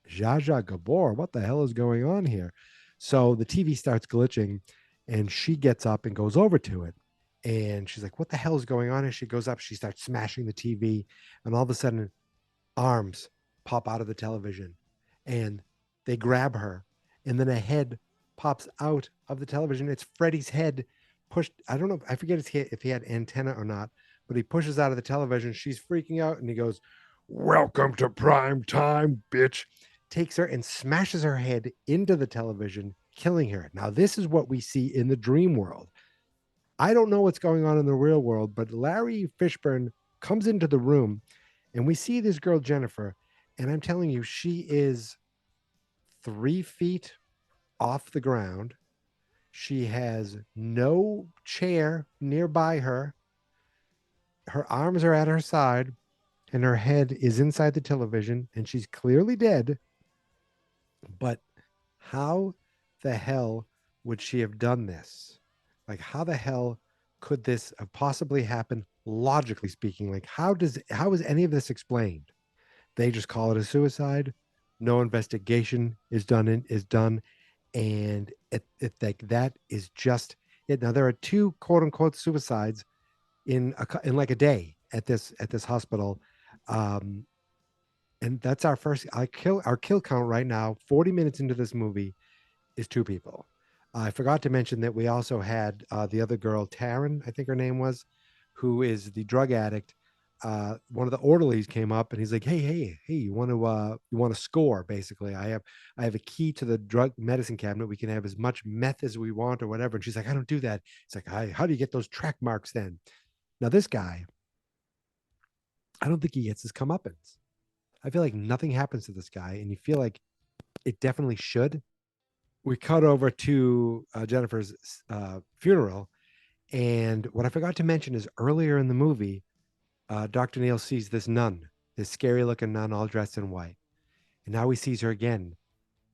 Zsa Zsa Gabor, what the hell is going on here?" So the TV starts glitching, and she gets up and goes over to it. And she's like, "What the hell is going on?" And she goes up, she starts smashing the TV, and all of a sudden, arms pop out of the television, and they grab her, and then a head pops out of the television. It's Freddy's head pushed. I don't know. I forget if he had antenna or not, but he pushes out of the television. She's freaking out, and he goes, "Welcome to prime time, bitch." Takes her and smashes her head into the television, killing her. Now, this is what we see in the dream world. I don't know what's going on in the real world, but Larry Fishburne comes into the room, and we see this girl, Jennifer, and I'm telling you, she is 3 feet off the ground. She has no chair nearby her. Her arms are at her side, and her head is inside the television, and she's clearly dead. But how the hell would she have done this? Like, how the hell could this have possibly happened, logically speaking? Like, how is any of this explained? They just call it a suicide. No investigation is done, and it like that is just it. Now there are 2 quote unquote suicides in like a day at this hospital, and that's our kill count right now. 40 minutes into this movie is 2 people. I forgot to mention that we also had the other girl, Taryn, I think her name was, who is the drug addict. One of the orderlies came up and he's like, hey, you want to score? Basically, I have a key to the drug medicine cabinet. We can have as much meth as we want or whatever. And she's like, "I don't do that." It's like, how do you get those track marks then? Now this guy, I don't think he gets his comeuppance. I feel like nothing happens to this guy, and you feel like it definitely should. We cut over to Jennifer's funeral, and what I forgot to mention is earlier in the movie, Dr. Neal sees this nun, this scary looking nun, all dressed in white, and now he sees her again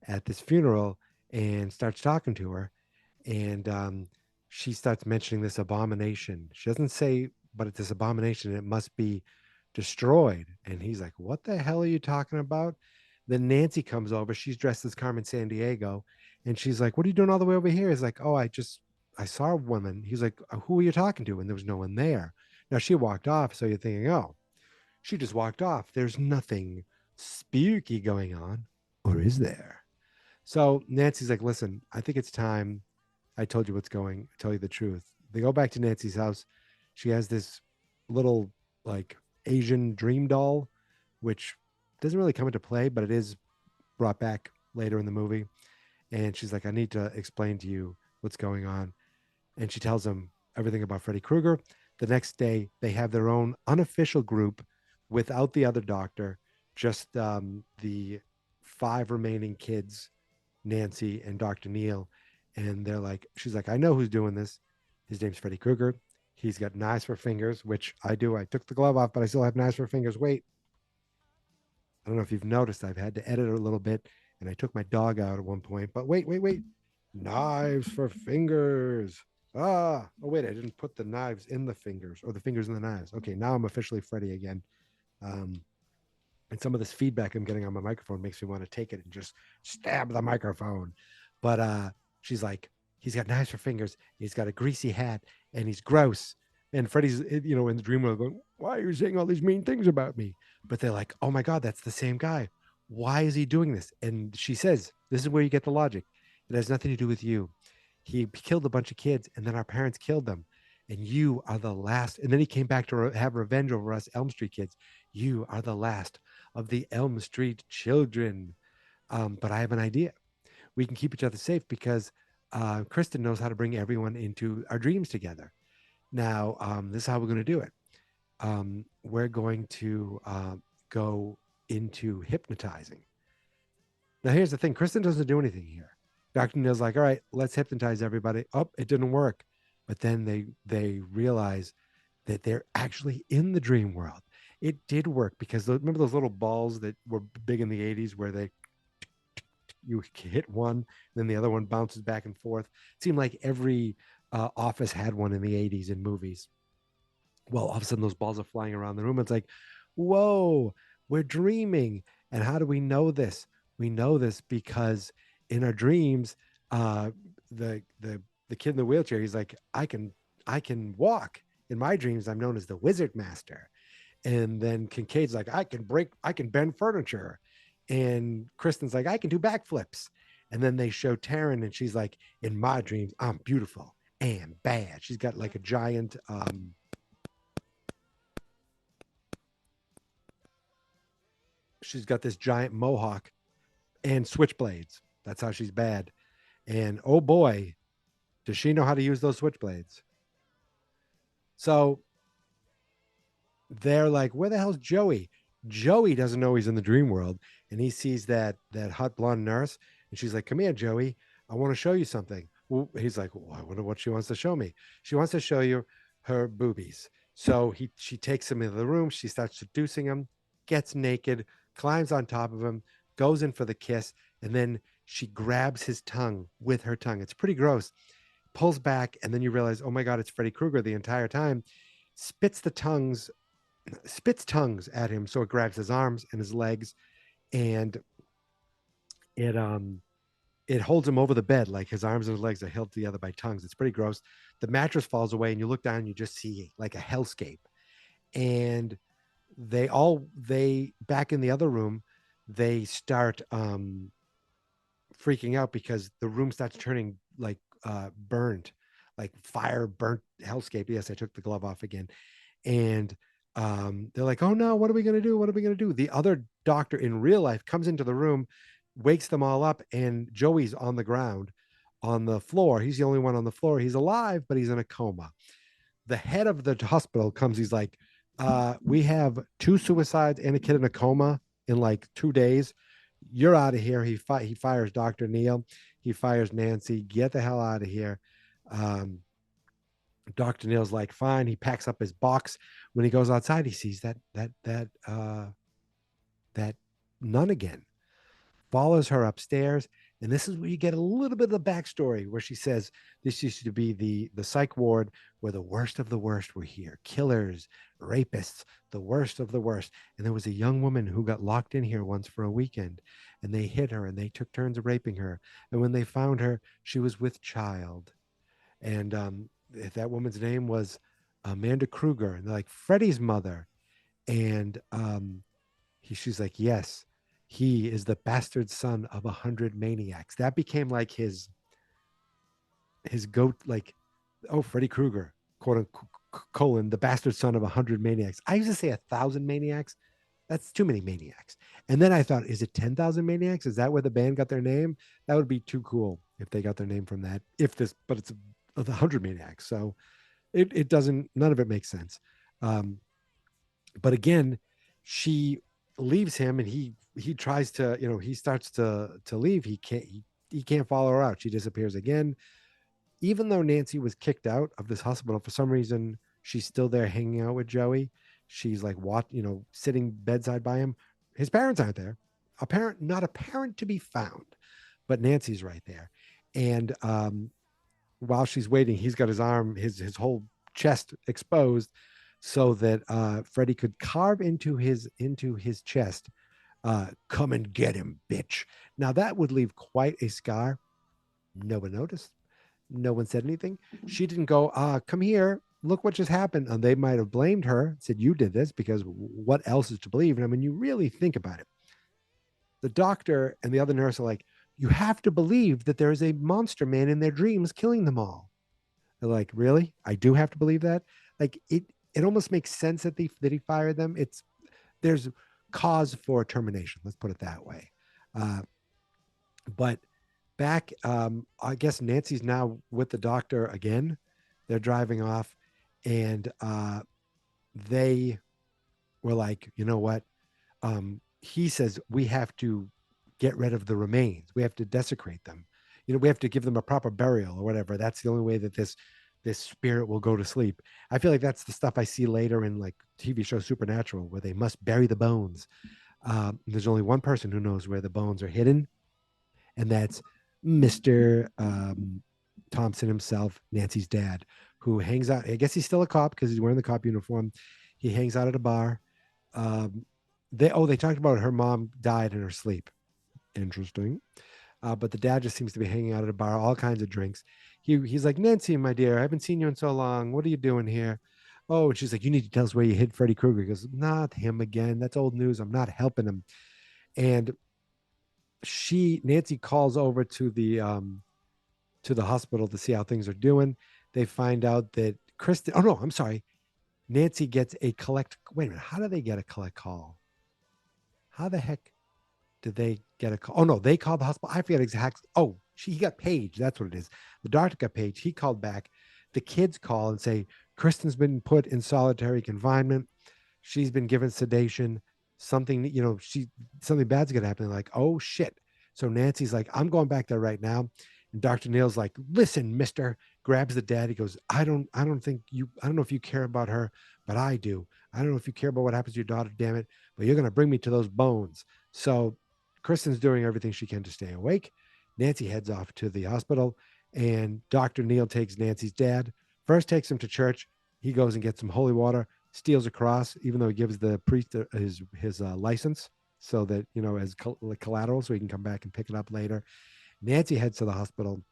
at this funeral and starts talking to her, And she starts mentioning this abomination. She doesn't say, but it's this abomination. It must be destroyed. And he's like, what the hell are you talking about? Then Nancy comes over. She's dressed as Carmen Sandiego. And she's like, what are you doing all the way over here? He's like, oh, I saw a woman. He's like, who are you talking to? And there was no one there. Now she walked off. So you're thinking, oh, she just walked off. There's nothing spooky going on. Or is there? So Nancy's like, listen, I think it's time I told you what's going. I tell you the truth. They go back to Nancy's house. She has this little like Asian dream doll, which doesn't really come into play, but it is brought back later in the movie. And she's like, I need to explain to you what's going on. And she tells him everything about Freddy Krueger. The next day, they have their own unofficial group without the other doctor, just the 5 remaining kids, Nancy and Dr. Neil. And they're like, she's like, I know who's doing this. His name's Freddy Krueger. He's got knives for fingers, which I do. I took the glove off, but I still have knives for fingers. Wait, I don't know if you've noticed, I've had to edit it a little bit, and I took my dog out at one point. But wait. Knives for fingers. Oh, wait, I didn't put the knives in the fingers or the fingers in the knives. Okay, now I'm officially Freddy again. And some of this feedback I'm getting on my microphone makes me want to take it and just stab the microphone. But she's like, he's got knives for fingers. He's got a greasy hat and he's gross. And Freddy's, in the dream world going, why are you saying all these mean things about me? But they're like, oh my God, that's the same guy. Why is he doing this? And she says, this is where you get the logic. It has nothing to do with you. He killed a bunch of kids and then our parents killed them. And you are the last. And then he came back to have revenge over us Elm Street kids. You are the last of the Elm Street children. But I have an idea. We can keep each other safe because Kristen knows how to bring everyone into our dreams together. Now, this is how we're going to do it. We're going to go into hypnotizing. Now, here's the thing. Kristen doesn't do anything here. Dr. Neil's like, all right, let's hypnotize everybody. Oh, it didn't work. But then they realize that they're actually in the dream world. It did work because remember those little balls that were big in the 80s where you hit one, then the other one bounces back and forth. It seemed like every office had one in the 80s in movies. Well, all of a sudden those balls are flying around the room. It's like, whoa, we're dreaming. And how do we know this? We know this because in our dreams, the kid in the wheelchair, he's like, I can walk. In my dreams, I'm known as the Wizard Master. And then Kincaid's like, I can bend furniture. And Kristen's like, I can do backflips. And then they show Taryn and she's like, in my dreams, I'm beautiful and bad. She's got like a giant she's got this giant mohawk and switchblades. That's how she's bad. And oh boy, does she know how to use those switchblades. So they're like, where the hell's Joey? Joey doesn't know he's in the dream world. And he sees that hot blonde nurse. And she's like, come here, Joey. I want to show you something. Well, he's like, well, I wonder what she wants to show me. She wants to show you her boobies. So she takes him into the room. She starts seducing him, gets naked, climbs on top of him, goes in for the kiss. And then she grabs his tongue with her tongue. It's pretty gross. Pulls back. And then you realize, oh my God, it's Freddy Krueger the entire time. Spits tongues at him. So it grabs his arms and his legs. And it holds him over the bed, like his arms and his legs are held together by tongues. It's pretty gross. The mattress falls away and you look down and you just see like a hellscape. And they back in the other room, they start freaking out because the room starts turning like burnt, like fire burnt hellscape. Yes, I took the glove off again. And they're like, oh no, what are we going to do? What are we going to do? The other doctor in real life comes into the room, wakes them all up, and Joey's on the ground on the floor. He's the only one on the floor. He's alive, but he's in a coma. The head of the hospital comes. He's like, we have 2 suicides and a kid in a coma in like 2 days. You're out of here. He fires Dr. Neil. He fires Nancy. Get the hell out of here. Dr. Neil's like, fine. He packs up his box. When he goes outside, he sees that nun again. Follows her upstairs, And this is where you get a little bit of the backstory where she says this used to be the psych ward where the worst of the worst were here. Killers, rapists, the worst of the worst. And there was a young woman who got locked in here once for a weekend, and they hit her and they took turns raping her. And when they found her, she was with child. And that woman's name was Amanda Krueger. And they're like, Freddy's mother. And she's like, yes, he is the bastard son of 100 maniacs. That became like his goat, like, oh, Freddy Krueger, quote unquote, colon, the bastard son of 100 maniacs. I used to say 1,000 maniacs. That's too many maniacs. And then I thought, is it 10,000 maniacs? Is that where the band got their name? That would be too cool if they got their name from that. But it's 100 maniacs. So it doesn't, none of it makes sense. But again, she leaves him and he tries to, he starts to leave. He can't follow her out. She disappears again. Even though Nancy was kicked out of this hospital, for some reason, she's still there hanging out with Joey. She's like, sitting bedside by him. His parents aren't there. Not a parent to be found, but Nancy's right there. And while she's waiting, he's got his arm, his whole chest exposed so that Freddy could carve into his chest, come and get him, bitch. Now that would leave quite a scar. No one noticed. No one said anything. She didn't go, come here, look what just happened. And they might have blamed her, said, you did this, because what else is to believe? And I mean, you really think about it. The doctor and the other nurse are like, you have to believe that there is a monster man in their dreams killing them all. They're like, really? I do have to believe that? Like, it almost makes sense that he fired them. There's cause for termination. Let's put it that way. But back, I guess Nancy's now with the doctor again. They're driving off, and they were like, you know what? He says we have to get rid of the remains. We have to desecrate them. We have to give them a proper burial or whatever. That's the only way that this spirit will go to sleep. I feel like that's the stuff I see later in like TV show Supernatural, where they must bury the bones. There's only one person who knows where the bones are hidden, and that's Mr. Thompson himself, Nancy's dad, who hangs out. I guess he's still a cop because he's wearing the cop uniform. He hangs out at a bar. They talked about her mom died in her sleep. Interesting. But the dad just seems to be hanging out at a bar, all kinds of drinks. He's like, Nancy, my dear, I haven't seen you in so long. What are you doing here? Oh, and she's like, you need to tell us where you hid Freddy Krueger. He goes, not him again. That's old news. I'm not helping him. And Nancy calls over to the hospital to see how things are doing. They find out that Kristen, oh no, I'm sorry. Nancy gets a collect. Wait a minute. How do they get a collect call? How the heck did they get a call? Oh no, they called the hospital. I forget exactly. Oh, he got paged. That's what it is. The doctor got paged. He called back. The kids call and say, Kristen's been put in solitary confinement. She's been given sedation. Something bad's going to happen. They're like, oh shit. So Nancy's like, I'm going back there right now. And Dr. Neal's like, listen, mister, grabs the dad. He goes, I don't know if you care about her, but I do. I don't know if you care about what happens to your daughter, damn it, but you're going to bring me to those bones. So Kristen's doing everything she can to stay awake. Nancy heads off to the hospital, and Dr. Neal takes Nancy's dad. First takes him to church. He goes and gets some holy water, steals a cross, even though he gives the priest his license so that, as collateral, so he can come back and pick it up later. Nancy heads to the hospital,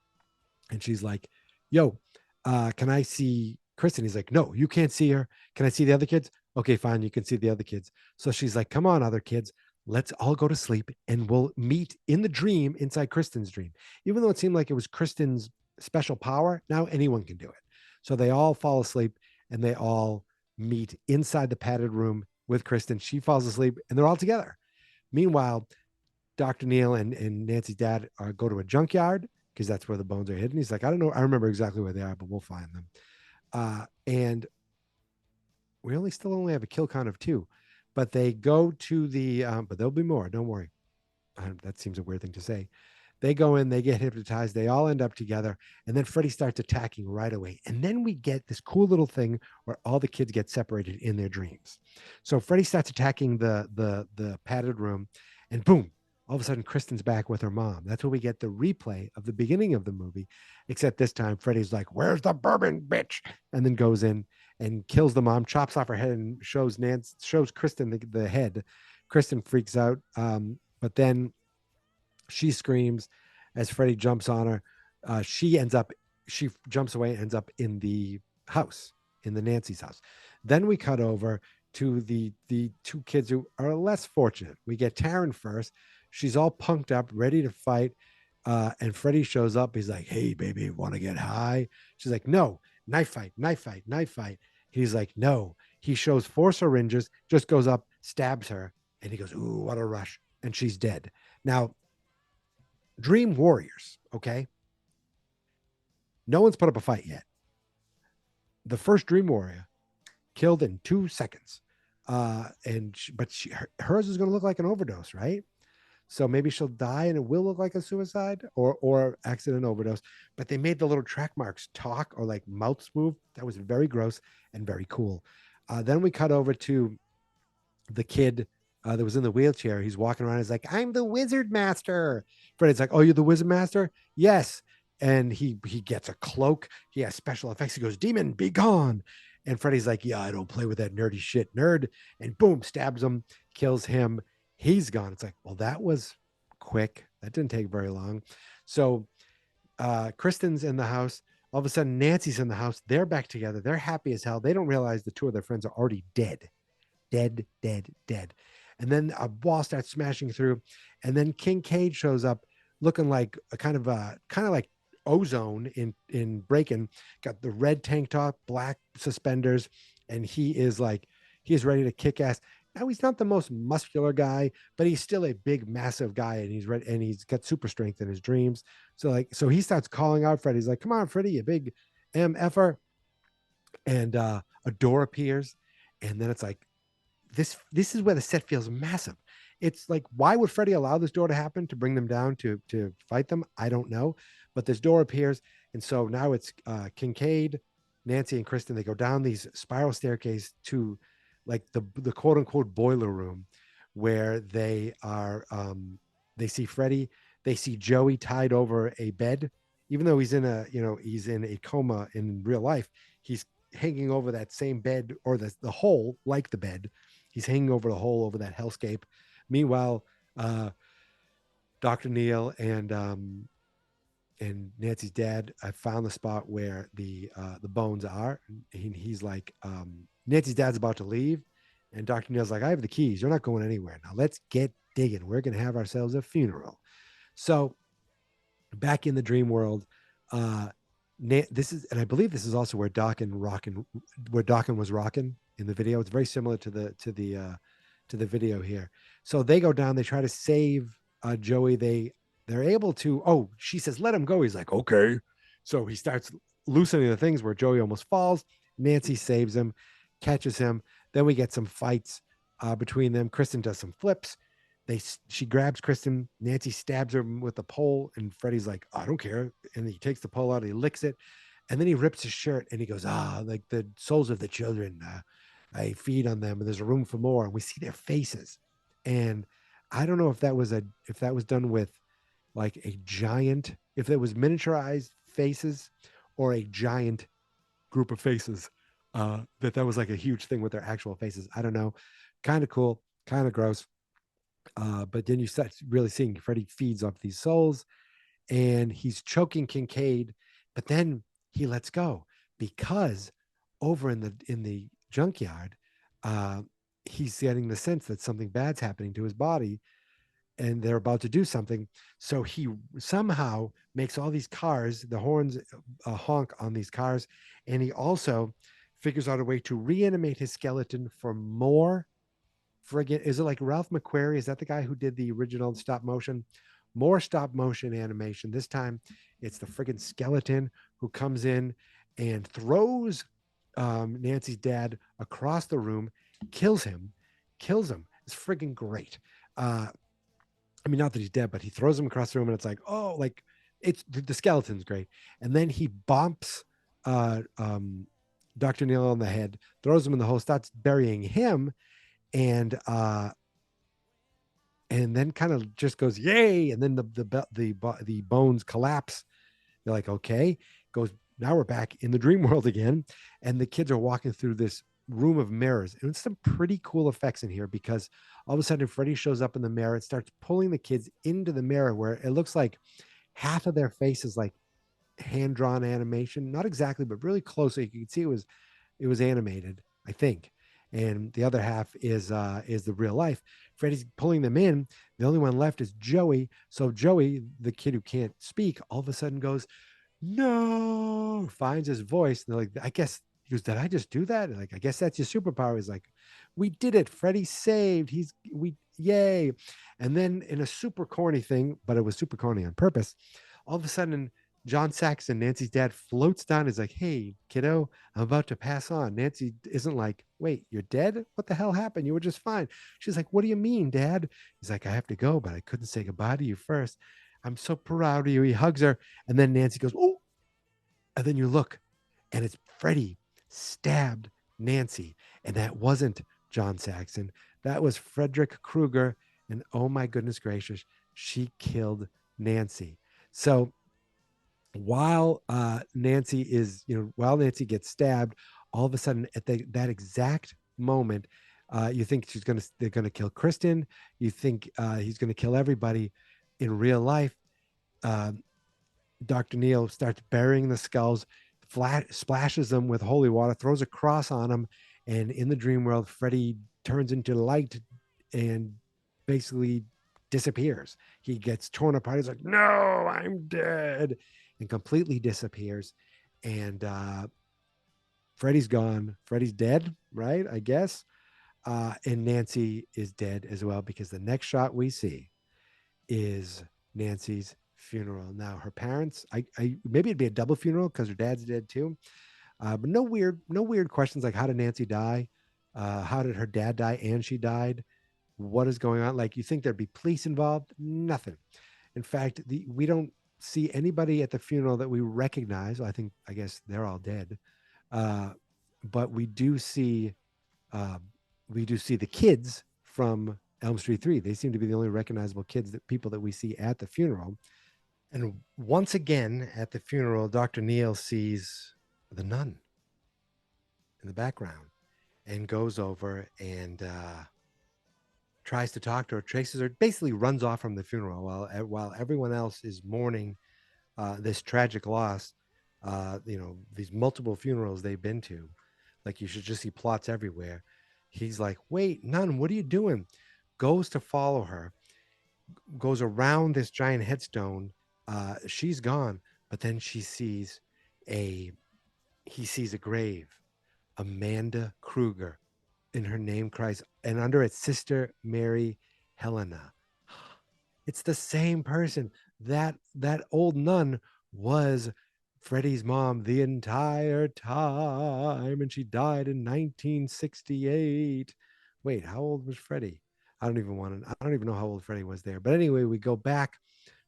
and she's like, yo, can I see Kristen? He's like, no, you can't see her. Can I see the other kids? Okay, fine, you can see the other kids. So she's like, come on, other kids. Let's all go to sleep, and we'll meet in the dream inside Kristen's dream. Even though it seemed like it was Kristen's special power, now anyone can do it. So they all fall asleep, and they all meet inside the padded room with Kristen. She falls asleep, and they're all together. Meanwhile, Dr. Neal and Nancy's dad go to a junkyard because that's where the bones are hidden. He's like, I don't know. I remember exactly where they are, but we'll find them. And we still only have a kill count of 2. But they go to the, but there'll be more. Don't worry. That seems a weird thing to say. They go in, they get hypnotized. They all end up together. And then Freddy starts attacking right away. And then we get this cool little thing where all the kids get separated in their dreams. So Freddy starts attacking the padded room, and boom, all of a sudden Kristen's back with her mom. That's where we get the replay of the beginning of the movie, except this time Freddy's like, "Where's the bourbon, bitch?" and then goes in and kills the mom, chops off her head, and shows Kristen the head. Kristen freaks out, but then she screams as Freddy jumps on her. She jumps away and ends up in the house, in the Nancy's house. Then we cut over to the two kids who are less fortunate. We get Taryn first. She's all punked up, ready to fight. And Freddy shows up. He's like, "Hey, baby, want to get high?" She's like, "No, knife fight, knife fight, knife fight." He's like, "No." He shows 4 syringes, just goes up, stabs her, and he goes, "Ooh, what a rush." And she's dead. Now, Dream Warriors, okay? No one's put up a fight yet. The first Dream Warrior killed in 2 seconds. Hers is going to look like an overdose, right? So maybe she'll die and it will look like a suicide or accident overdose. But they made the little track marks talk or like mouths move. That was very gross and very cool. Then we cut over to the kid that was in the wheelchair. He's walking around. He's like, "I'm the wizard master." Freddy's like, "Oh, you're the wizard master?" "Yes." And he gets a cloak. He has special effects. He goes, "Demon, be gone." And Freddy's like, "Yeah, I don't play with that nerdy shit, nerd." And boom, stabs him, kills him. He's gone. It's like, well, that was quick. That didn't take very long. So Kristen's in the house. All of a sudden, Nancy's in the house. They're back together. They're happy as hell. They don't realize the 2 of their friends are already dead. Dead. And then a wall starts smashing through. And then Kincaid shows up looking like a kind of like Ozone in Breaking. Got the red tank top, black suspenders, and he is ready to kick ass. Now he's not the most muscular guy, but he's still a big, massive guy, and he's ready, and he's got super strength in his dreams. So he starts calling out Freddy. He's like, "Come on, Freddy, you big MFer." And a door appears, and then it's like, this is where the set feels massive. It's like, why would Freddy allow this door to happen to bring them down to fight them? I don't know. But this door appears, and so now it's Kincaid, Nancy, and Kristen. They go down these spiral staircase to like the quote unquote boiler room, where they are. They see Freddy. They see Joey tied over a bed, even though he's in a coma in real life. He's hanging over that same bed, or the hole, like the bed. He's hanging over the hole over that hellscape. Meanwhile, Dr. Neil and Nancy's dad, I found the spot where the bones are. He's like, Nancy's dad's about to leave, and Dr. Neil's like, "I have the keys. You're not going anywhere. Now let's get digging. We're gonna have ourselves a funeral." So back in the dream world, this is, and I believe this is also where Dawkins was rocking in the video. It's very similar to the video here. So they go down. They try to save Joey. They're able to. Oh, she says, "Let him go." He's like, "Okay." So he starts loosening the things where Joey almost falls. Nancy saves him, catches him. Then we get some fights between them. Kristen does some flips. She grabs Kristen. Nancy stabs her with the pole, and Freddy's like, "I don't care." And he takes the pole out, he licks it, and then he rips his shirt and he goes, "Like the souls of the children, I feed on them, and there's a room for more." And we see their faces, and I don't know if that was done with like a giant, if it was miniaturized faces or a giant group of faces, that was like a huge thing with their actual faces. I don't know. Kind of cool, kind of gross. But then you start really seeing Freddy feeds off these souls, and he's choking Kincaid, but then he lets go because over in the junkyard, he's getting the sense that something bad's happening to his body, and they're about to do something. So he somehow makes all these cars, the horns honk on these cars, and he also figures out a way to reanimate his skeleton for more friggin', is it like Ralph McQuarrie? Is that the guy who did the original stop motion? More stop motion animation. This time it's the friggin' skeleton who comes in and throws Nancy's dad across the room, kills him. It's friggin' great. I mean, not that he's dead, but he throws him across the room, and it's like, oh, like it's the skeleton's great. And then he bumps Dr. Neil on the head, throws him in the hole, starts burying him, and and then kind of just goes, yay. And then the bones collapse. They're like, okay, goes, now we're back in the dream world again. And the kids are walking through this room of mirrors. And it's some pretty cool effects in here because all of a sudden Freddy shows up in the mirror. It starts pulling the kids into the mirror where it looks like half of their face is like hand-drawn animation. Not exactly, but really close. So you can see it was animated, I think. And the other half is the real life. Freddy's pulling them in. The only one left is Joey. So Joey, the kid who can't speak, all of a sudden goes, no, finds his voice. And they're like, I guess he goes, did I just do that? And like, I guess that's your superpower. He's like, we did it. Freddy saved. Yay. And then in a super corny thing, but it was super corny on purpose, all of a sudden John Saxon, Nancy's dad, floats down. He's like, hey, kiddo, I'm about to pass on. Nancy isn't like, wait, you're dead? What the hell happened? You were just fine. She's like, what do you mean, Dad? He's like, I have to go, but I couldn't say goodbye to you first. I'm so proud of you. He hugs her. And then Nancy goes, oh. And then you look, and it's Freddy stabbed Nancy. And that wasn't John Saxon. That was Frederick Krueger. And oh my goodness gracious, she killed Nancy. So while Nancy gets stabbed, all of a sudden at that exact moment, you think they're gonna kill Kristen. You think he's gonna kill everybody. In real life, Dr. Neal starts burying the skulls, splashes them with holy water, throws a cross on them, and in the dream world, Freddy turns into light and basically disappears. He gets torn apart. He's like, no, I'm dead, and completely disappears. And Freddy's gone. Freddy's dead, right? I guess. And Nancy is dead as well, because the next shot we see is Nancy's funeral. Now her parents, I maybe it'd be a double funeral because her dad's dead too. But no weird questions like, how did Nancy die? How did her dad die and she died? What is going on? Like, you think there'd be police involved? Nothing. In fact, we don't see anybody at the funeral that we recognize. I guess they're all dead. But we do see the kids from Elm Street 3. They seem to be the only recognizable people that we see at the funeral. And once again at the funeral, Dr. Neal sees the nun in the background and goes over and tries to talk to her, traces her, basically runs off from the funeral while everyone else is mourning this tragic loss. These multiple funerals they've been to, like, you should just see plots everywhere. He's like, wait, nun, what are you doing? Goes to follow her, goes around this giant headstone. She's gone, but then he sees a grave, Amanda Krueger, and her name cries, and under it, Sister Mary Helena. It's the same person. That old nun was Freddy's mom the entire time, and she died in 1968. Wait, how old was Freddy? I don't even know how old Freddy was there. But anyway, we go back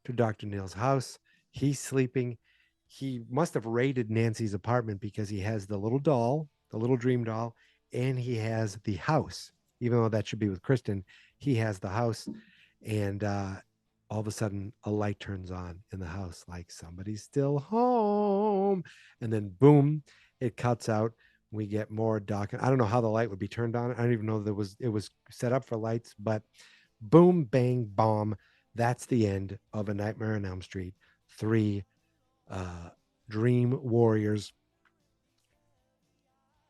to Dr. Neal's house. He's sleeping. He must have raided Nancy's apartment because he has the little doll, the little dream doll, and he has the house. Even though that should be with Kristen, he has the house. And all of a sudden, a light turns on in the house, like somebody's still home. And then boom, it cuts out. We get more Doc. I don't know how the light would be turned on. I don't even know it was set up for lights, but boom, bang, bomb. That's the end of A Nightmare on Elm Street 3. Dream Warriors.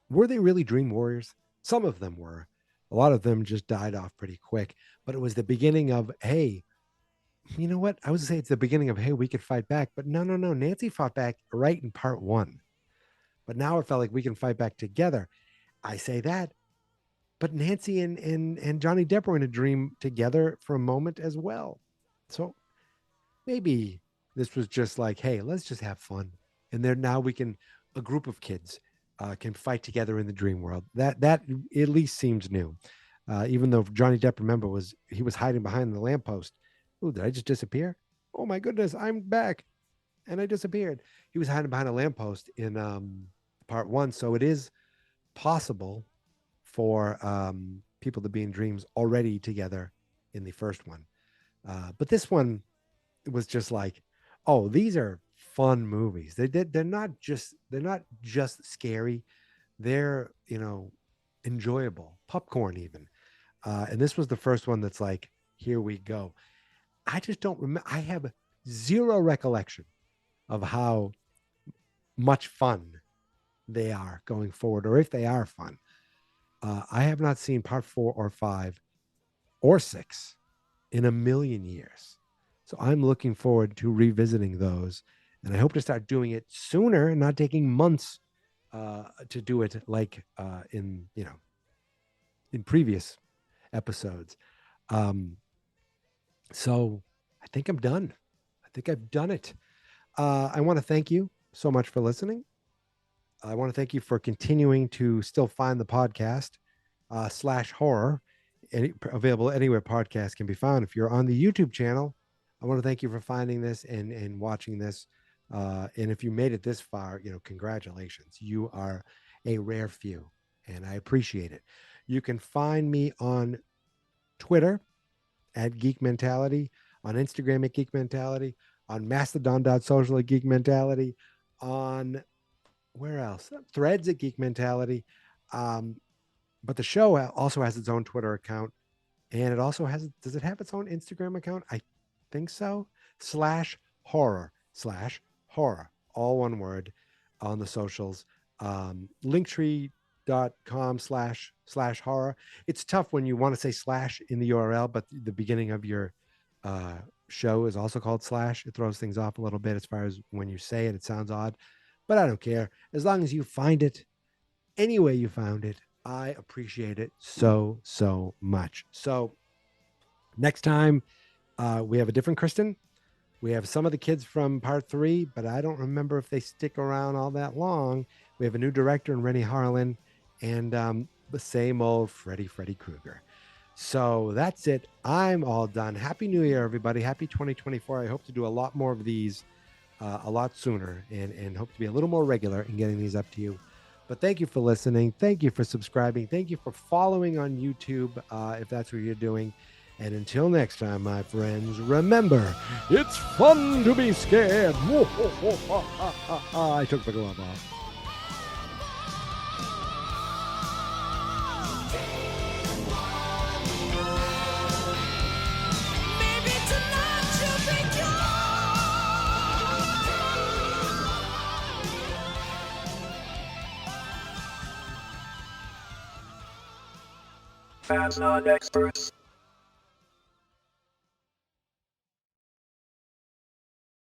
Were they really Dream Warriors? Some of them were. A lot of them just died off pretty quick. But it was the beginning of, hey, you know what? I was going to say it's the beginning of, hey, we could fight back. But no. Nancy fought back right in part 1. But now it felt like we can fight back together. I say that. But Nancy and Johnny Depp were in a dream together for a moment as well. So maybe this was just like, hey, let's just have fun. And there now a group of kids can fight together in the dream world. That at least seems new. Even though Johnny Depp, remember, was hiding behind the lamppost. Oh, did I just disappear? Oh my goodness, I'm back. And I disappeared. He was hiding behind a lamppost in part 1. So it is possible for people to be in dreams already together in the first one. But this one was just like, oh, these are fun movies. They're not just scary. They're, enjoyable, popcorn even. And this was the first one that's like, here we go. I just don't remember. I have zero recollection of how much fun they are going forward, or if they are fun. I have not seen part 4 or 5 or 6 in a million years. So I'm looking forward to revisiting those. And I hope to start doing it sooner and not taking months to do it like in previous episodes. So I think I'm done. I think I've done it. I want to thank you so much for listening. I want to thank you for continuing to still find the podcast /horror available anywhere podcasts can be found. If you're on the YouTube channel, I want to thank you for finding this and watching this. And if you made it this far, congratulations. You are a rare few, and I appreciate it. You can find me on Twitter at Geek Mentality, on Instagram at Geek Mentality, on Mastodon.social at Geek Mentality, on where else? Threads at Geek Mentality. But the show also has its own Twitter account, and it also does it have its own Instagram account? I think so. /horror, all one word on the socials. Linktree.com/horror. It's tough when you want to say slash in the URL, but the beginning of your show is also called /. It throws things off a little bit as far as when you say it. It sounds odd, but I don't care. As long as you find it any way you found it, I appreciate it so much. So next time we have a different Kristen. We have some of the kids from part 3, but I don't remember if they stick around all that long. We have a new director in Rennie Harlan, and the same old Freddy Krueger. So that's it. I'm all done. Happy New Year, everybody. Happy 2024. I hope to do a lot more of these a lot sooner and hope to be a little more regular in getting these up to you. But thank you for listening. Thank you for subscribing. Thank you for following on YouTube if that's what you're doing. And until next time, my friends, remember, it's fun to be scared. I took the glove off. Fans not experts.